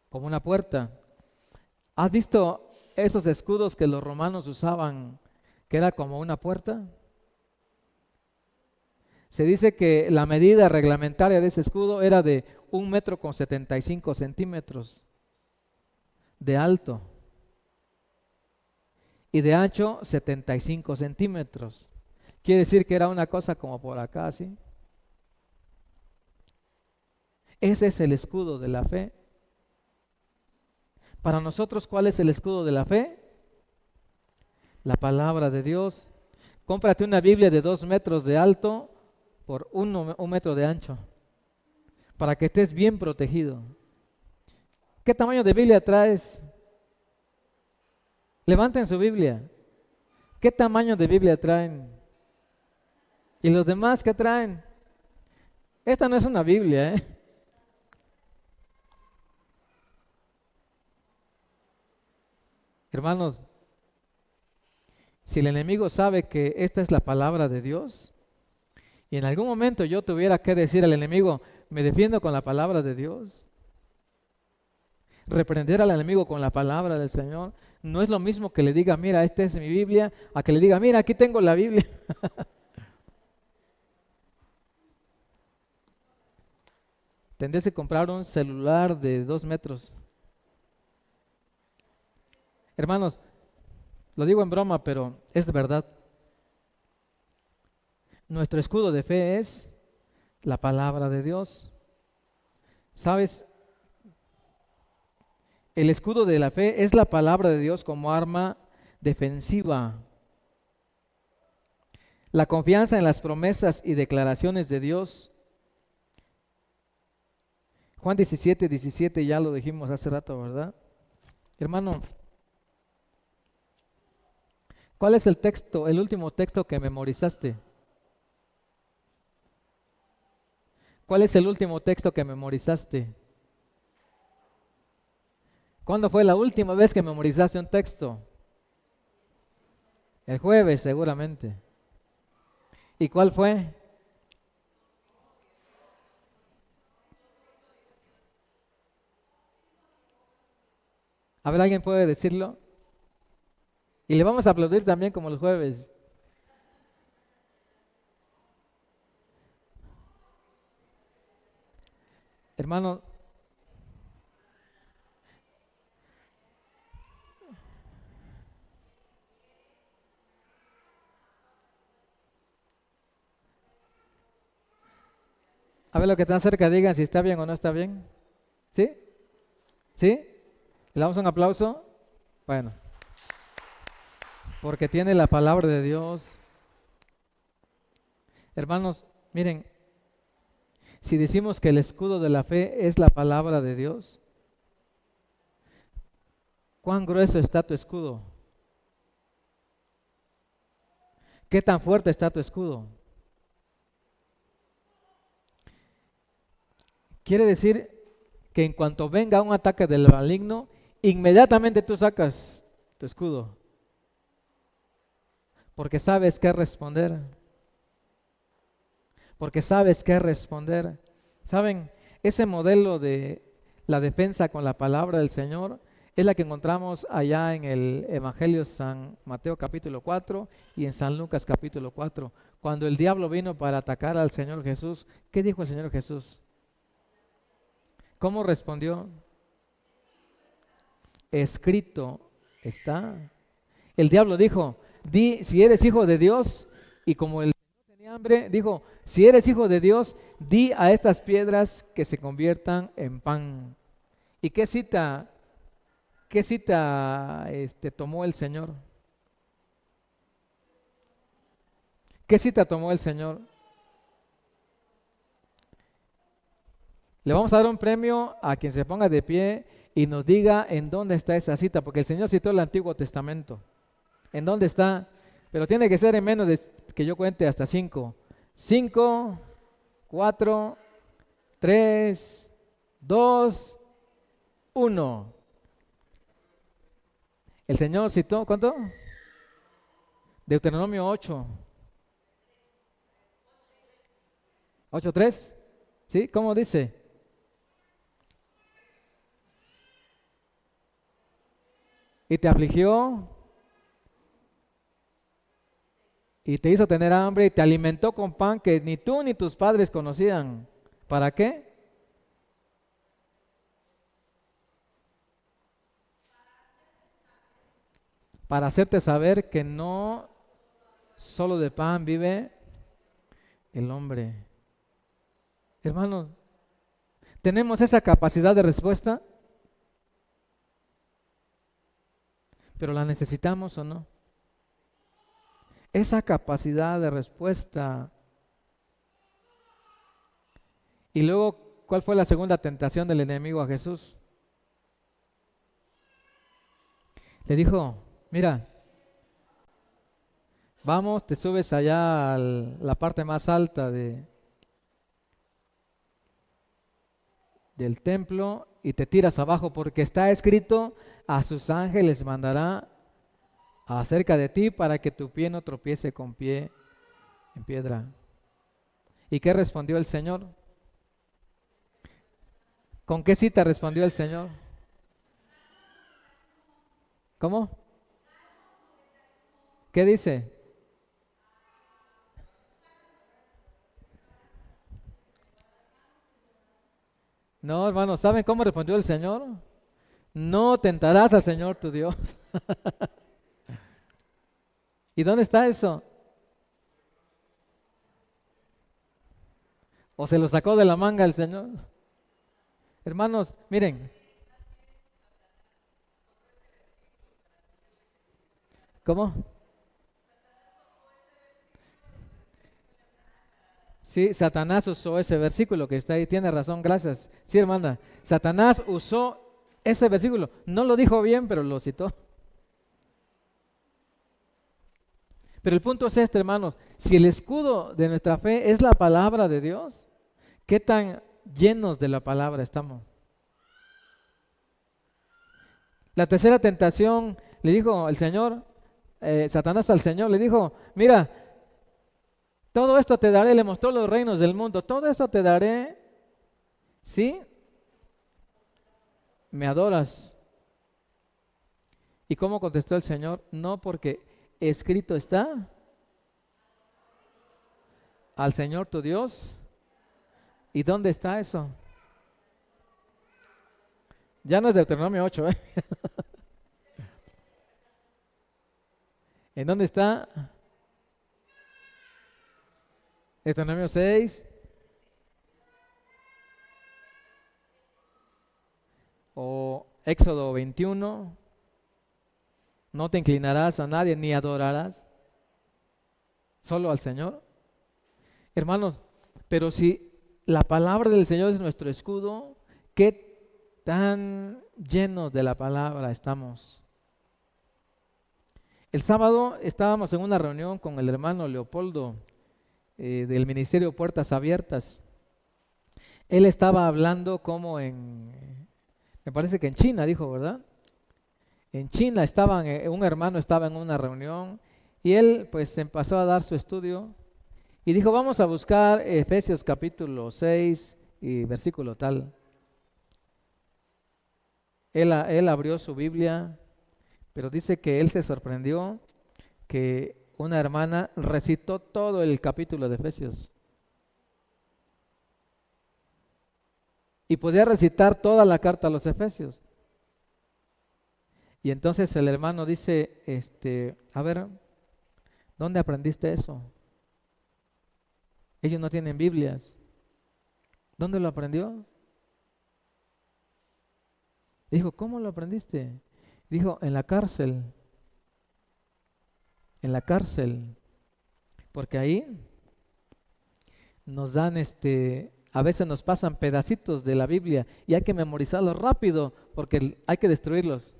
como una puerta. ¿Has visto esos escudos que los romanos usaban, que era como una puerta? Se dice que la medida reglamentaria de ese escudo era de 1,75 m de alto y de ancho 75 centímetros. Quiere decir que era una cosa como por acá, ¿sí? Ese es el escudo de la fe. Para nosotros, ¿cuál es el escudo de la fe? La palabra de Dios. Cómprate una Biblia de 2 metros de alto por 1 metro de ancho, para que estés bien protegido. ¿Qué tamaño de Biblia traes? Levanten su Biblia. ¿Qué tamaño de Biblia traen? ¿Y los demás qué traen? Esta no es una Biblia, ¿eh? Hermanos, si el enemigo sabe que esta es la palabra de Dios, y en algún momento yo tuviera que decir al enemigo, me defiendo con la palabra de Dios, reprender al enemigo con la palabra del Señor, no es lo mismo que le diga, mira, esta es mi Biblia, a que le diga, mira, aquí tengo la Biblia. Tendrías que comprar un celular de 2 metros. Hermanos, lo digo en broma, pero es verdad. Nuestro escudo de fe es la palabra de Dios. ¿Sabes? El escudo de la fe es la palabra de Dios como arma defensiva. La confianza en las promesas y declaraciones de Dios. Juan 17:17 ya lo dijimos hace rato, ¿verdad? Hermano, ¿cuál es el texto, el último texto que memorizaste? ¿Cuál es el último texto que memorizaste? ¿Cuándo fue la última vez que memorizaste un texto? El jueves, seguramente. ¿Y cuál fue? A ver, ¿alguien puede decirlo? Y le vamos a aplaudir también como el jueves. Hermano, a ver lo que están cerca, digan si está bien o no está bien. ¿Sí? ¿Sí? ¿Le damos un aplauso? Bueno, porque tiene la palabra de Dios. Hermanos, miren, si decimos que el escudo de la fe es la palabra de Dios, ¿cuán grueso está tu escudo? ¿Qué tan fuerte está tu escudo? Quiere decir que en cuanto venga un ataque del maligno, inmediatamente tú sacas tu escudo, porque sabes qué responder, porque sabes qué responder. ¿Saben? Ese modelo de la defensa con la palabra del Señor es la que encontramos allá en el Evangelio San Mateo capítulo 4 y en San Lucas capítulo 4. Cuando el diablo vino para atacar al Señor Jesús, ¿qué dijo el Señor Jesús? ¿Cómo respondió? Escrito está. El diablo dijo, di si eres hijo de Dios, y como el Señor tenía hambre, dijo, si eres hijo de Dios, di a estas piedras que se conviertan en pan. ¿Y qué cita tomó el Señor? ¿Qué cita tomó el Señor? Le vamos a dar un premio a quien se ponga de pie y nos diga en dónde está esa cita, porque el Señor citó el Antiguo Testamento. ¿En dónde está? Pero tiene que ser en menos de que yo cuente hasta 5. 5, 4, 3, 2, 1. El Señor citó, ¿cuánto? Deuteronomio 8. 8:3. ¿Sí? ¿Cómo dice? y te afligió y te hizo tener hambre y te alimentó con pan que ni tú ni tus padres conocían. ¿Para qué? Para hacerte saber que no solo de pan vive el hombre. Hermanos, ¿tenemos esa capacidad de respuesta? ¿Pero la necesitamos o no? Esa capacidad de respuesta. Y luego, ¿cuál fue la segunda tentación del enemigo a Jesús? Le dijo, mira, vamos, te subes allá a la parte más alta del templo y te tiras abajo porque está escrito, a sus ángeles mandará acerca de ti para que tu pie no tropiece con pie en piedra. ¿Y qué respondió el Señor? ¿Con qué cita respondió el Señor? ¿Cómo? ¿Qué dice? No, hermanos, ¿saben cómo respondió el Señor? No tentarás al Señor tu Dios. ¿Y dónde está eso? ¿O se lo sacó de la manga el Señor? Hermanos, miren. ¿Cómo? Sí, Satanás usó ese versículo que está ahí, tiene razón, gracias. Sí, hermana, Satanás usó ese versículo. No lo dijo bien, pero lo citó. Pero el punto es este, hermanos, si el escudo de nuestra fe es la palabra de Dios, ¿qué tan llenos de la palabra estamos? La tercera tentación, le dijo el Señor, Satanás al Señor, le dijo, mira, todo esto te daré, le mostró los reinos del mundo, todo esto te daré, ¿sí? ¿Me adoras? ¿Y cómo contestó el Señor? No, porque escrito está, al Señor tu Dios. ¿Y dónde está eso? Ya no es Deuteronomio 8, ¿eh? ¿En dónde está? Deuteronomio 6. O Éxodo 21. No te inclinarás a nadie ni adorarás, solo al Señor. Hermanos, pero si la palabra del Señor es nuestro escudo, ¿qué tan llenos de la palabra estamos? El sábado estábamos en una reunión con el hermano Leopoldo del Ministerio Puertas Abiertas. Él estaba hablando como me parece que en China, dijo, ¿verdad? En China un hermano estaba en una reunión y él pues empezó a dar su estudio y dijo, vamos a buscar Efesios capítulo 6 y versículo tal. Él abrió su Biblia, pero dice que él se sorprendió que una hermana recitó todo el capítulo de Efesios. Y podía recitar toda la carta a los Efesios. Y entonces el hermano dice, a ver, ¿dónde aprendiste eso? Ellos no tienen Biblias. ¿Dónde lo aprendió? Dijo, ¿cómo lo aprendiste? Dijo, en la cárcel. En la cárcel. Porque ahí nos dan, a veces nos pasan pedacitos de la Biblia y hay que memorizarlos rápido porque hay que destruirlos.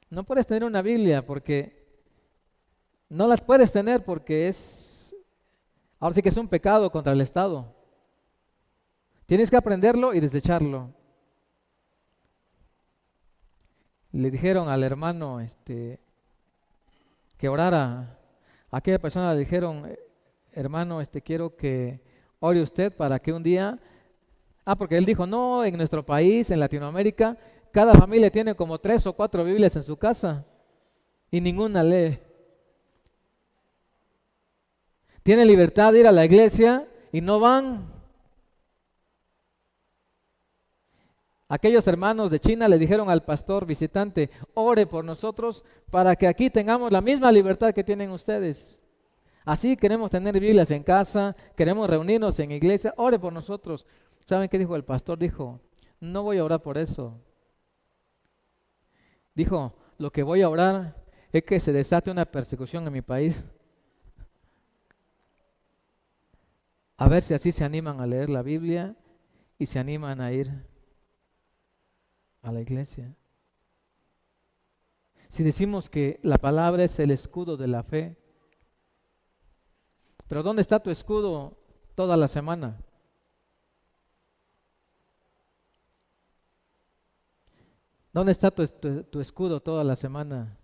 No puedes tener una Biblia porque no las puedes tener porque ahora sí que es un pecado contra el Estado. Tienes que aprenderlo y desecharlo. Le dijeron al hermano que orara. A aquella persona le dijeron, hermano, quiero que ore usted para que un día, porque él dijo, no, en nuestro país, en Latinoamérica, Cada familia tiene como 3 o 4 Biblias en su casa y ninguna lee. Tienen libertad de ir a la iglesia y no van. Aquellos hermanos de China le dijeron al pastor visitante: ore por nosotros para que aquí tengamos la misma libertad que tienen ustedes. Así queremos tener Biblias en casa, queremos reunirnos en iglesia, ore por nosotros. ¿Saben qué dijo el pastor? Dijo: no voy a orar por eso. Dijo: lo que voy a orar es que se desate una persecución en mi país. A ver si así se animan a leer la Biblia y se animan a ir a la iglesia. Si decimos que la palabra es el escudo de la fe, pero ¿dónde está tu escudo toda la semana? ¿Dónde está tu escudo toda la semana?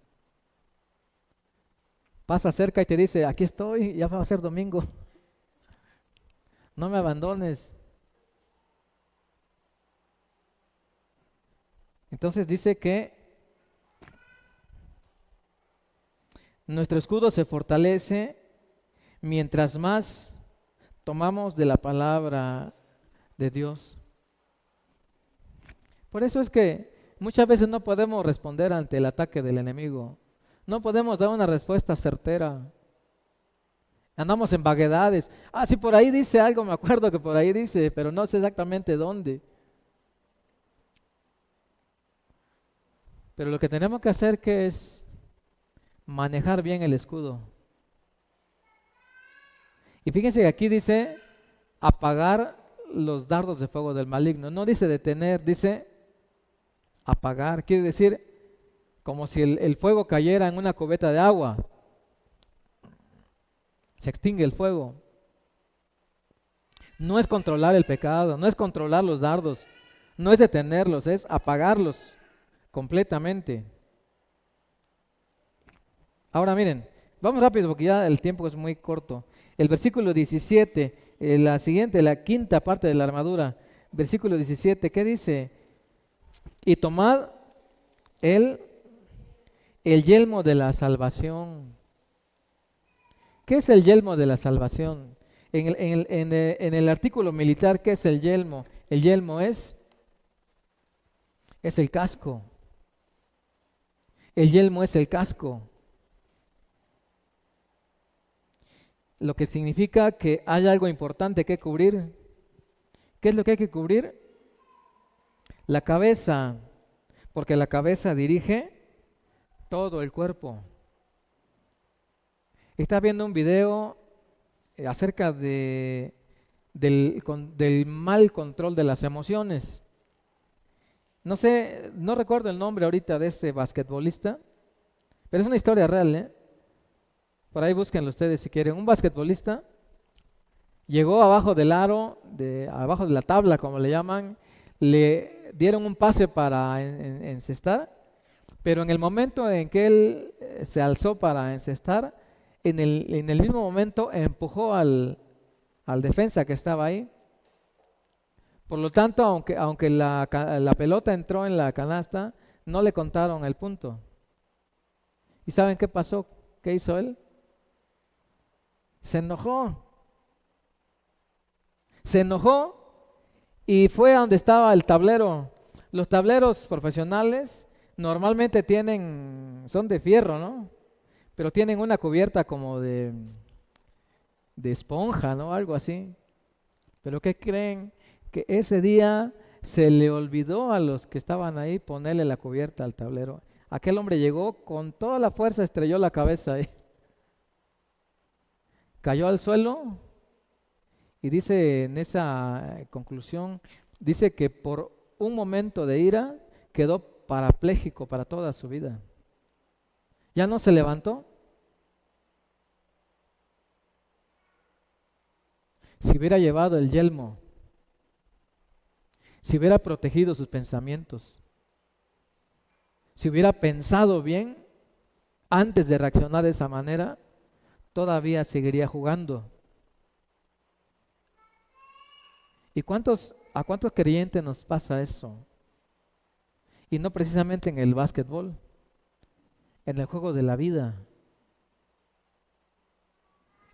Pasa cerca y te dice: aquí estoy, ya va a ser domingo. No me abandones. Entonces dice que nuestro escudo se fortalece mientras más tomamos de la palabra de Dios. Por eso es que muchas veces no podemos responder ante el ataque del enemigo. No podemos dar una respuesta certera. Andamos en vaguedades. Si por ahí dice algo, me acuerdo que por ahí dice, pero no sé exactamente dónde. Pero lo que tenemos que hacer que es manejar bien el escudo. Y fíjense que aquí dice apagar los dardos de fuego del maligno. No dice detener, dice apagar. Quiere decir como si el fuego cayera en una cubeta de agua. Se extingue el fuego. No es controlar el pecado, no es controlar los dardos, no es detenerlos, es apagarlos completamente. Ahora miren, vamos rápido porque ya el tiempo es muy corto. El versículo 17, la quinta parte de la armadura, versículo 17, ¿qué dice? Y tomad el yelmo de la salvación. ¿Qué es el yelmo de la salvación? En el artículo militar, ¿qué es el yelmo? El yelmo es el casco. El yelmo es el casco. Lo que significa que hay algo importante que cubrir. ¿Qué es lo que hay que cubrir? La cabeza, porque la cabeza dirige todo el cuerpo. Estaba viendo un video acerca del mal control de las emociones. No sé, no recuerdo el nombre ahorita de este basquetbolista, pero es una historia real, ¿eh? Por ahí búsquenlo ustedes si quieren. Un basquetbolista llegó abajo del aro, abajo de la tabla, como le llaman, le dieron un pase para encestar, pero en el momento en que él se alzó para encestar, en el mismo momento empujó al defensa que estaba ahí. Por lo tanto, aunque la pelota entró en la canasta, no le contaron el punto. ¿Y saben qué pasó? ¿Qué hizo él? Se enojó. Se enojó y fue a donde estaba el tablero. Los tableros profesionales normalmente son de fierro, ¿no? Pero tienen una cubierta como de esponja, ¿no? Algo así. Pero ¿qué creen? Que ese día se le olvidó a los que estaban ahí ponerle la cubierta al tablero. Aquel hombre llegó con toda la fuerza, estrelló la cabeza ahí. Cayó al suelo y dice en esa conclusión, dice que por un momento de ira quedó parapléjico para toda su vida. Ya no se levantó. Si hubiera llevado el yelmo, si hubiera protegido sus pensamientos, si hubiera pensado bien antes de reaccionar de esa manera, todavía seguiría jugando. ¿Y a cuántos creyentes nos pasa eso? Y no precisamente en el básquetbol, en el juego de la vida,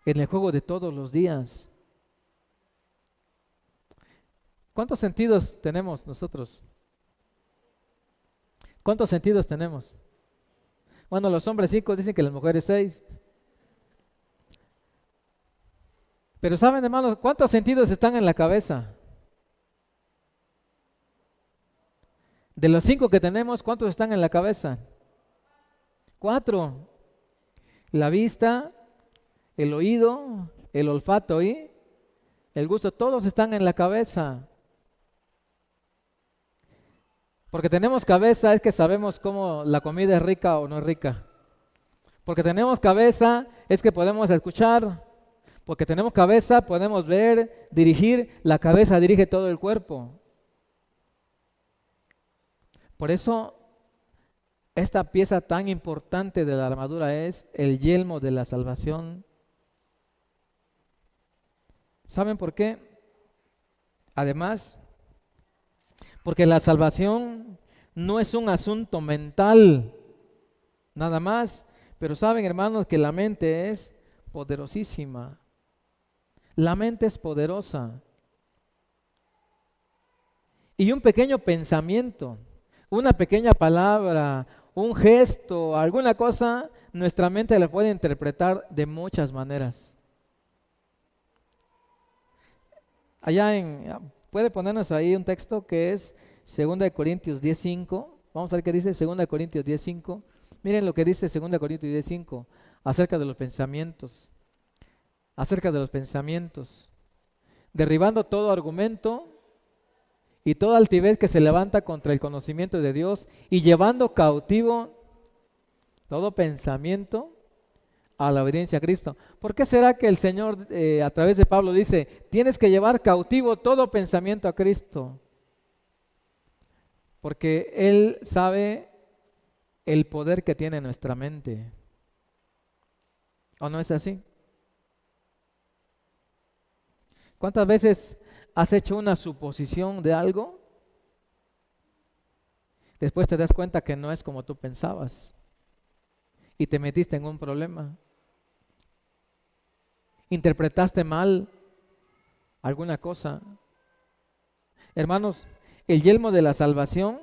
en el juego de todos los días. ¿Cuántos sentidos tenemos nosotros? ¿Cuántos sentidos tenemos? Bueno, los hombres 5, dicen que las mujeres 6. Pero ¿saben, hermanos, cuántos sentidos están en la cabeza? De los 5 que tenemos, ¿cuántos están en la cabeza? 4. La vista, el oído, el olfato y el gusto, todos están en la cabeza. Porque tenemos cabeza es que sabemos cómo la comida es rica o no es rica. Porque tenemos cabeza es que podemos escuchar. Porque tenemos cabeza, podemos ver, dirigir. La cabeza dirige todo el cuerpo. Por eso, esta pieza tan importante de la armadura es el yelmo de la salvación. ¿Saben por qué? Además, porque la salvación no es un asunto mental, nada más. Pero saben, hermanos, que la mente es poderosísima. La mente es poderosa. Y un pequeño pensamiento, una pequeña palabra, un gesto, alguna cosa, nuestra mente la puede interpretar de muchas maneras. Puede ponernos ahí un texto que es 2 Corintios 10:5. Vamos a ver qué dice 2 Corintios 10:5. Miren lo que dice 2 Corintios 10:5 acerca de los pensamientos. Acerca de los pensamientos. Derribando todo argumento y toda altivez que se levanta contra el conocimiento de Dios y llevando cautivo todo pensamiento a la obediencia a Cristo. ¿Por qué será que el Señor a través de Pablo dice, tienes que llevar cautivo todo pensamiento a Cristo? Porque Él sabe el poder que tiene nuestra mente. ¿O no es así? ¿Cuántas veces has hecho una suposición de algo? Después te das cuenta que no es como tú pensabas y te metiste en un problema. Interpretaste mal alguna cosa. Hermanos, el yelmo de la salvación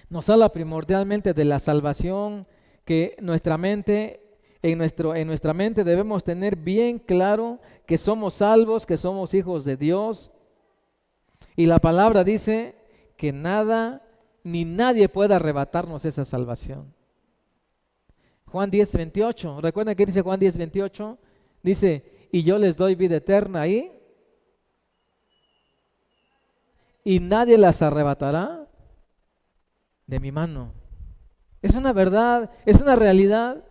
nos habla primordialmente de la salvación que en nuestra mente debemos tener bien claro que somos salvos, que somos hijos de Dios. Y la palabra dice que nada ni nadie puede arrebatarnos esa salvación. Juan 10:28, ¿recuerdan qué dice Juan 10:28? Dice, y yo les doy vida eterna ahí y nadie las arrebatará de mi mano. Es una verdad, es una realidad.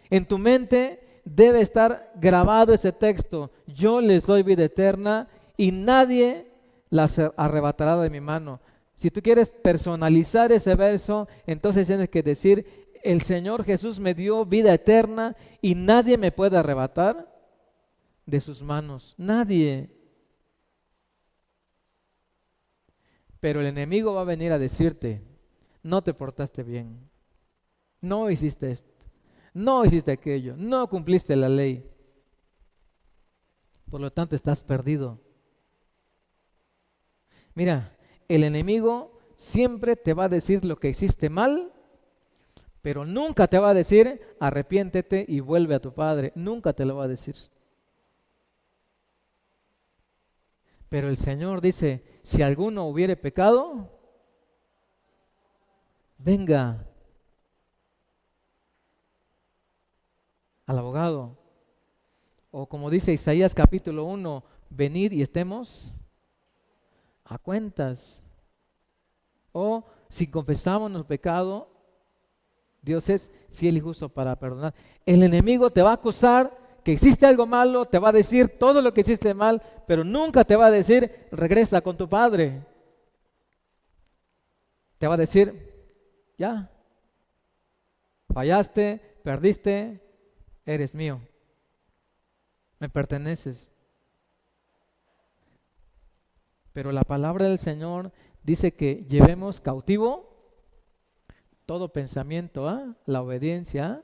En tu mente debe estar grabado ese texto. Yo les doy vida eterna y nadie las arrebatará de mi mano. Si tú quieres personalizar ese verso, entonces tienes que decir, el Señor Jesús me dio vida eterna y nadie me puede arrebatar de sus manos. Nadie. Pero el enemigo va a venir a decirte, no te portaste bien, no hiciste esto, no hiciste aquello, no cumpliste la ley. Por lo tanto, estás perdido. Mira, el enemigo siempre te va a decir lo que hiciste mal, pero nunca te va a decir, arrepiéntete y vuelve a tu padre. Nunca te lo va a decir. Pero el Señor dice, si alguno hubiere pecado, venga al abogado. O como dice Isaías capítulo 1, venid y estemos a cuentas. O si confesamos nuestro pecado, Dios es fiel y justo para perdonar. El enemigo te va a acusar que hiciste algo malo, te va a decir todo lo que hiciste mal, pero nunca te va a decir, regresa con tu padre. Te va a decir, ya, fallaste, perdiste, eres mío, me perteneces. Pero la palabra del Señor dice que llevemos cautivo todo pensamiento a la obediencia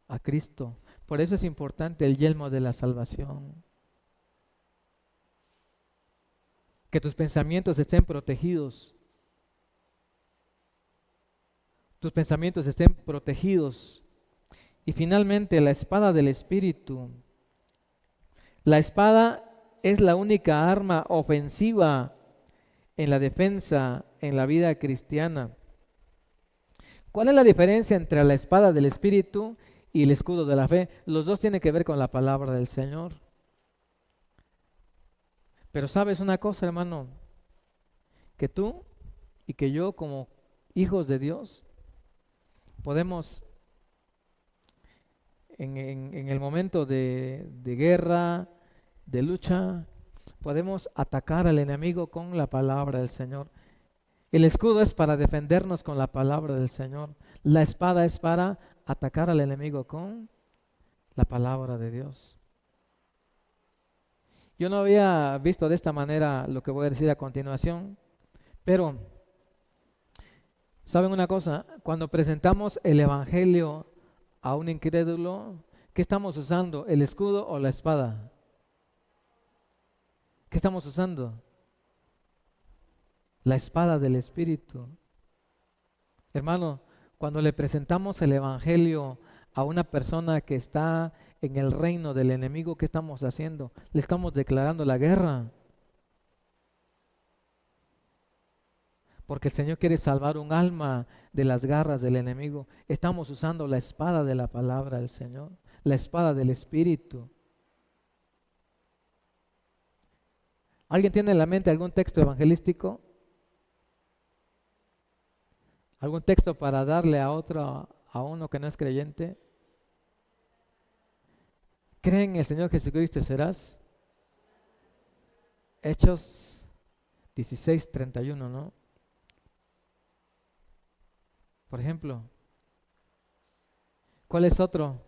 a Cristo. Por eso es importante el yelmo de la salvación. Que tus pensamientos estén protegidos. Tus pensamientos estén protegidos. Y finalmente, la espada del Espíritu. La espada es la única arma ofensiva en la defensa en la vida cristiana. ¿Cuál es la diferencia entre la espada del Espíritu y el escudo de la fe? Los dos tienen que ver con la palabra del Señor. Pero sabes una cosa, hermano, que tú y que yo como hijos de Dios podemos en el momento de guerra, de lucha, podemos atacar al enemigo con la palabra del Señor. El escudo es para defendernos con la palabra del Señor. La espada es para atacar al enemigo con la palabra de Dios. Yo no había visto de esta manera lo que voy a decir a continuación, pero ¿saben una cosa? Cuando presentamos el evangelio a un incrédulo, ¿qué estamos usando? ¿El escudo o la espada? ¿Qué estamos usando? La espada del Espíritu. Hermano, cuando le presentamos el evangelio a una persona que está en el reino del enemigo, ¿qué estamos haciendo? Le estamos declarando la guerra. Porque el Señor quiere salvar un alma de las garras del enemigo. Estamos usando la espada de la palabra del Señor, la espada del Espíritu. ¿Alguien tiene en la mente algún texto evangelístico? ¿Algún texto para darle a otro, a uno que no es creyente? ¿Cree en el Señor Jesucristo y serás? Hechos 16:31, ¿no? Por ejemplo, ¿cuál es otro?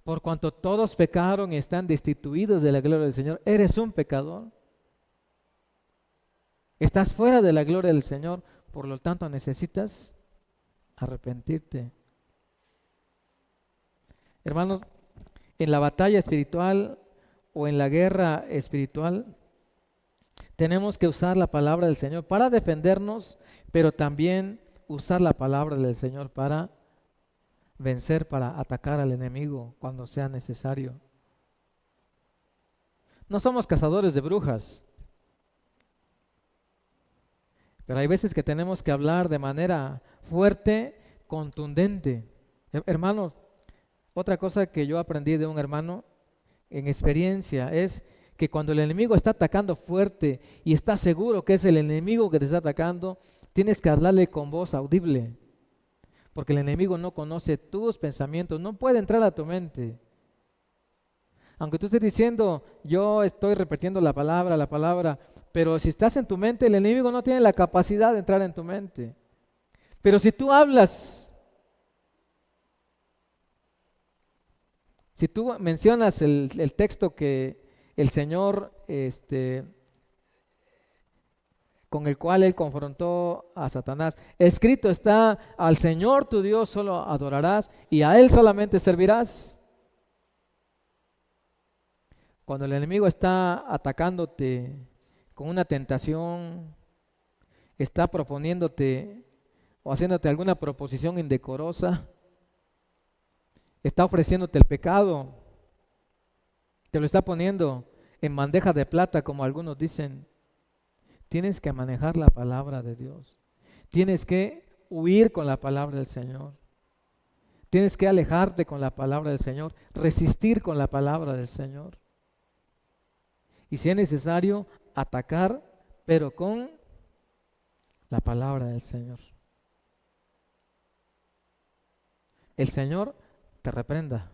Por cuanto todos pecaron y están destituidos de la gloria del Señor, eres un pecador. Estás fuera de la gloria del Señor, por lo tanto necesitas arrepentirte. Hermanos, en la batalla espiritual o en la guerra espiritual, tenemos que usar la palabra del Señor para defendernos, pero también usar la palabra del Señor para vencer, para atacar al enemigo cuando sea necesario. No somos cazadores de brujas, pero hay veces que tenemos que hablar de manera fuerte, contundente. Hermanos, otra cosa que yo aprendí de un hermano en experiencia es que cuando el enemigo está atacando fuerte y está seguro que es el enemigo que te está atacando, tienes que hablarle con voz audible, porque el enemigo no conoce tus pensamientos, no puede entrar a tu mente. Aunque tú estés diciendo, yo estoy repitiendo la palabra, pero si estás en tu mente, el enemigo no tiene la capacidad de entrar en tu mente. Pero si tú hablas, si tú mencionas el texto que el Señor, con el cual Él confrontó a Satanás, escrito está, al Señor tu Dios solo adorarás y a Él solamente servirás. Cuando el enemigo está atacándote con una tentación, está proponiéndote o haciéndote alguna proposición indecorosa, está ofreciéndote el pecado, te lo está poniendo en bandeja de plata, como algunos dicen. Tienes que manejar la palabra de Dios. Tienes que huir con la palabra del Señor. Tienes que alejarte con la palabra del Señor, resistir con la palabra del Señor. Y si es necesario, atacar, pero con la palabra del Señor. El Señor te reprenda.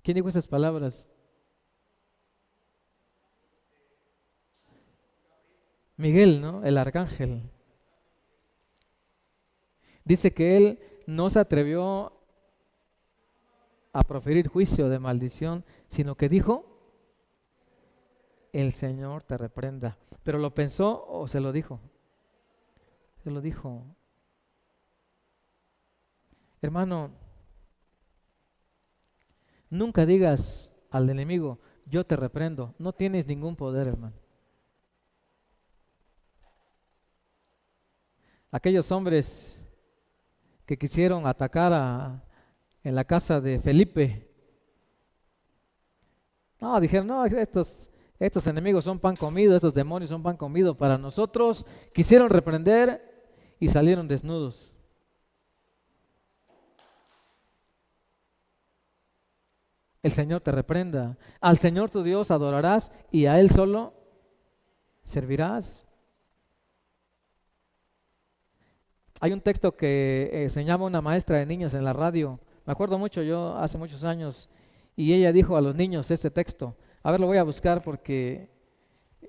¿Quién dijo esas palabras? Miguel, ¿no? El arcángel. Dice que él no se atrevió a proferir juicio de maldición, sino que dijo, el Señor te reprenda. ¿Pero lo pensó o se lo dijo? Se lo dijo. Hermano, nunca digas al enemigo, yo te reprendo. No tienes ningún poder, hermano. Aquellos hombres que quisieron atacar en la casa de Felipe, no, dijeron, no, estos enemigos son pan comido, estos demonios son pan comido para nosotros. Quisieron reprender y salieron desnudos. El Señor te reprenda. Al Señor tu Dios adorarás y a Él solo servirás. Hay un texto que enseñaba una maestra de niños en la radio. Me acuerdo mucho, yo hace muchos años, y ella dijo a los niños este texto. A ver, lo voy a buscar porque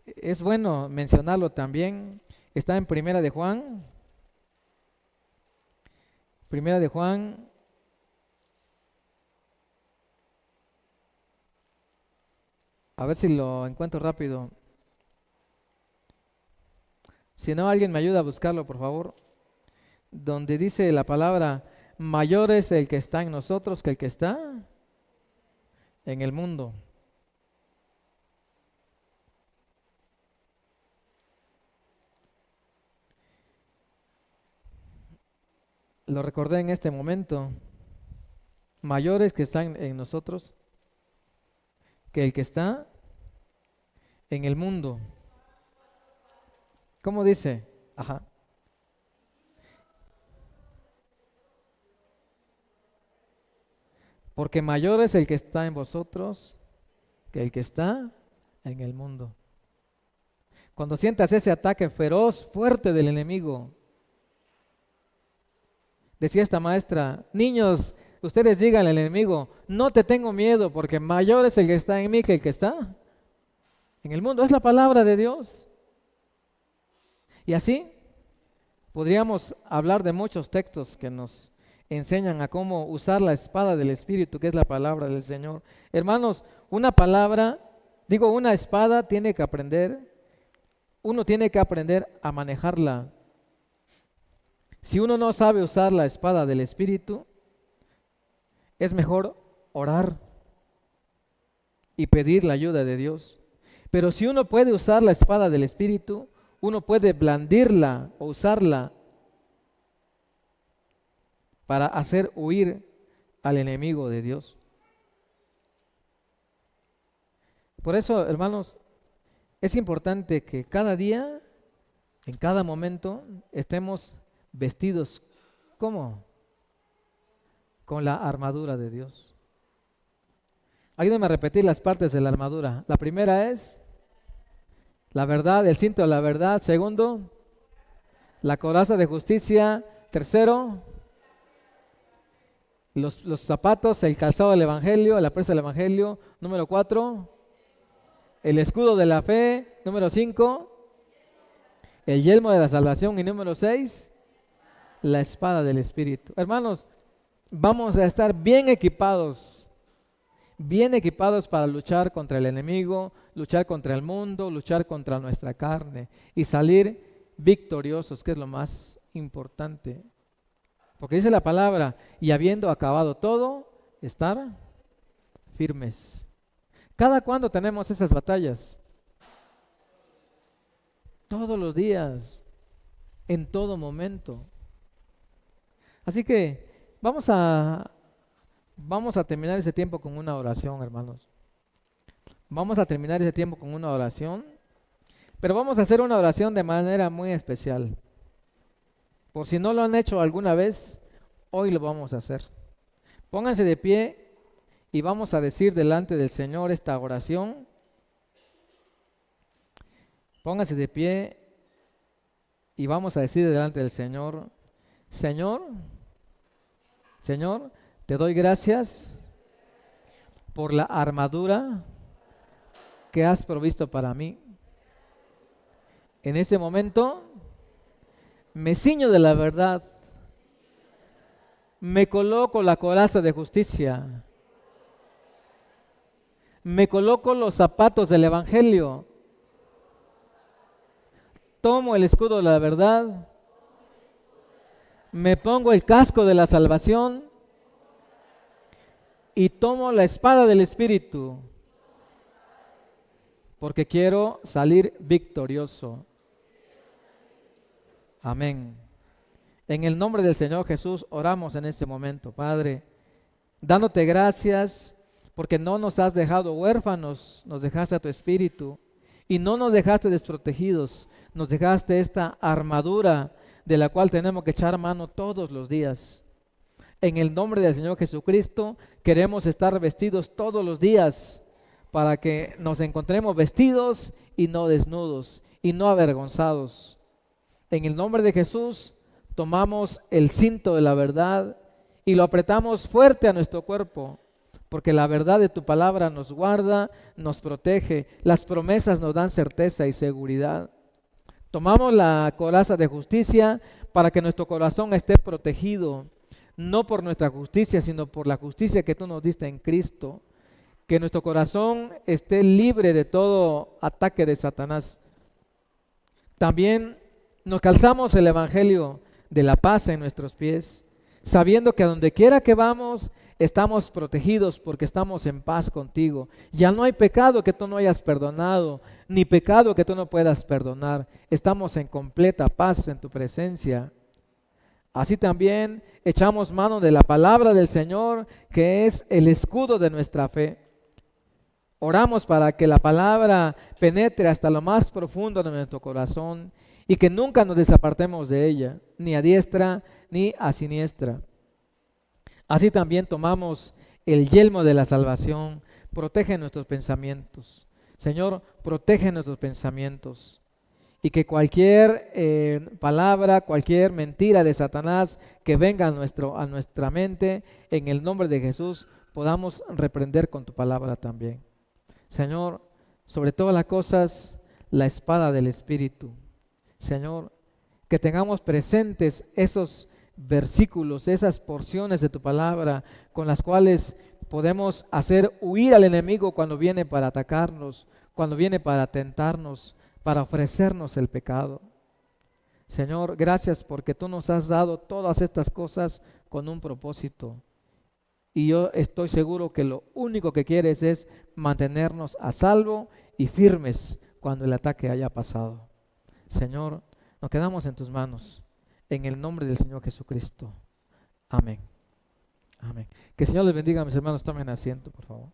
es bueno mencionarlo también. Está en Primera de Juan. Primera de Juan. A ver si lo encuentro rápido. Si no, alguien me ayuda a buscarlo, por favor. Donde dice la palabra, mayor es el que está en nosotros que el que está en el mundo. Lo recordé en este momento. Mayores que están en nosotros que el que está en el mundo. ¿Cómo dice? Ajá. Porque mayor es el que está en vosotros que el que está en el mundo. Cuando sientas ese ataque feroz, fuerte del enemigo, decía esta maestra, niños, ustedes digan al enemigo, no te tengo miedo porque mayor es el que está en mí que el que está en el mundo. Es la palabra de Dios. Y así podríamos hablar de muchos textos que nos enseñan a cómo usar la espada del Espíritu, que es la palabra del Señor. Hermanos, una espada uno tiene que aprender a manejarla. Si uno no sabe usar la espada del Espíritu, es mejor orar y pedir la ayuda de Dios. Pero si uno puede usar la espada del Espíritu, uno puede blandirla o usarla para hacer huir al enemigo de Dios. Por eso, hermanos, es importante que cada día, en cada momento, estemos vestidos, ¿cómo? Con la armadura de Dios. Ayúdenme a repetir las partes de la armadura. La primera es la verdad, el cinto de la verdad. Segundo, la coraza de justicia. Tercero, los zapatos, el calzado del evangelio, la presa del evangelio. Número 4, el escudo de la fe. Número 5, el yelmo de la salvación. Y número 6, la espada del Espíritu. Hermanos, vamos a estar bien equipados para luchar contra el enemigo, luchar contra el mundo, luchar contra nuestra carne y salir victoriosos, que es lo más importante. Porque dice la palabra, y habiendo acabado todo, estar firmes. ¿Cada cuándo tenemos esas batallas? Todos los días, en todo momento. Así que vamos a terminar ese tiempo con una oración, hermanos. Vamos a terminar ese tiempo con una oración, pero vamos a hacer una oración de manera muy especial. Por si no lo han hecho alguna vez, hoy lo vamos a hacer. Pónganse de pie y vamos a decir delante del Señor esta oración. Pónganse de pie y vamos a decir delante del Señor, Señor, te doy gracias por la armadura que has provisto para mí. En ese momento me ciño de la verdad, me coloco la coraza de justicia, me coloco los zapatos del evangelio Tomo el escudo de la verdad, me pongo el casco de la salvación y tomo la espada del Espíritu, porque quiero salir victorioso. Amén. En el nombre del Señor Jesús oramos en este momento, Padre, dándote gracias porque no nos has dejado huérfanos, nos dejaste a tu Espíritu y no nos dejaste desprotegidos, nos dejaste esta armadura de la cual tenemos que echar mano todos los días. En el nombre del Señor Jesucristo queremos estar vestidos todos los días para que nos encontremos vestidos y no desnudos y no avergonzados. En el nombre de Jesús tomamos el cinto de la verdad y lo apretamos fuerte a nuestro cuerpo, porque la verdad de tu palabra nos guarda, nos protege, las promesas nos dan certeza y seguridad. Tomamos la coraza de justicia para que nuestro corazón esté protegido, no por nuestra justicia, sino por la justicia que tú nos diste en Cristo. Que nuestro corazón esté libre de todo ataque de Satanás. También nos calzamos el evangelio de la paz en nuestros pies, sabiendo que a donde quiera que vamos, estamos protegidos porque estamos en paz contigo. Ya no hay pecado que tú no hayas perdonado, ni pecado que tú no puedas perdonar. Estamos en completa paz en tu presencia. Así también echamos mano de la palabra del Señor, que es el escudo de nuestra fe. Oramos para que la palabra penetre hasta lo más profundo de nuestro corazón y que nunca nos desapartemos de ella, ni a diestra ni a siniestra. Así también tomamos el yelmo de la salvación. Protege nuestros pensamientos. Señor, protege nuestros pensamientos. Y que cualquier palabra, cualquier mentira de Satanás que venga a nuestra mente, en el nombre de Jesús, podamos reprender con tu palabra también. Señor, sobre todas las cosas, la espada del Espíritu. Señor, que tengamos presentes esos versículos, esas porciones de tu palabra con las cuales podemos hacer huir al enemigo cuando viene para atacarnos, cuando viene para tentarnos, para ofrecernos el pecado. Señor, gracias porque tú nos has dado todas estas cosas con un propósito. Y yo estoy seguro que lo único que quieres es mantenernos a salvo y firmes cuando el ataque haya pasado. Señor, nos quedamos en tus manos, en el nombre del Señor Jesucristo. Amén. Amén. Que el Señor les bendiga, mis hermanos. Tomen asiento, por favor.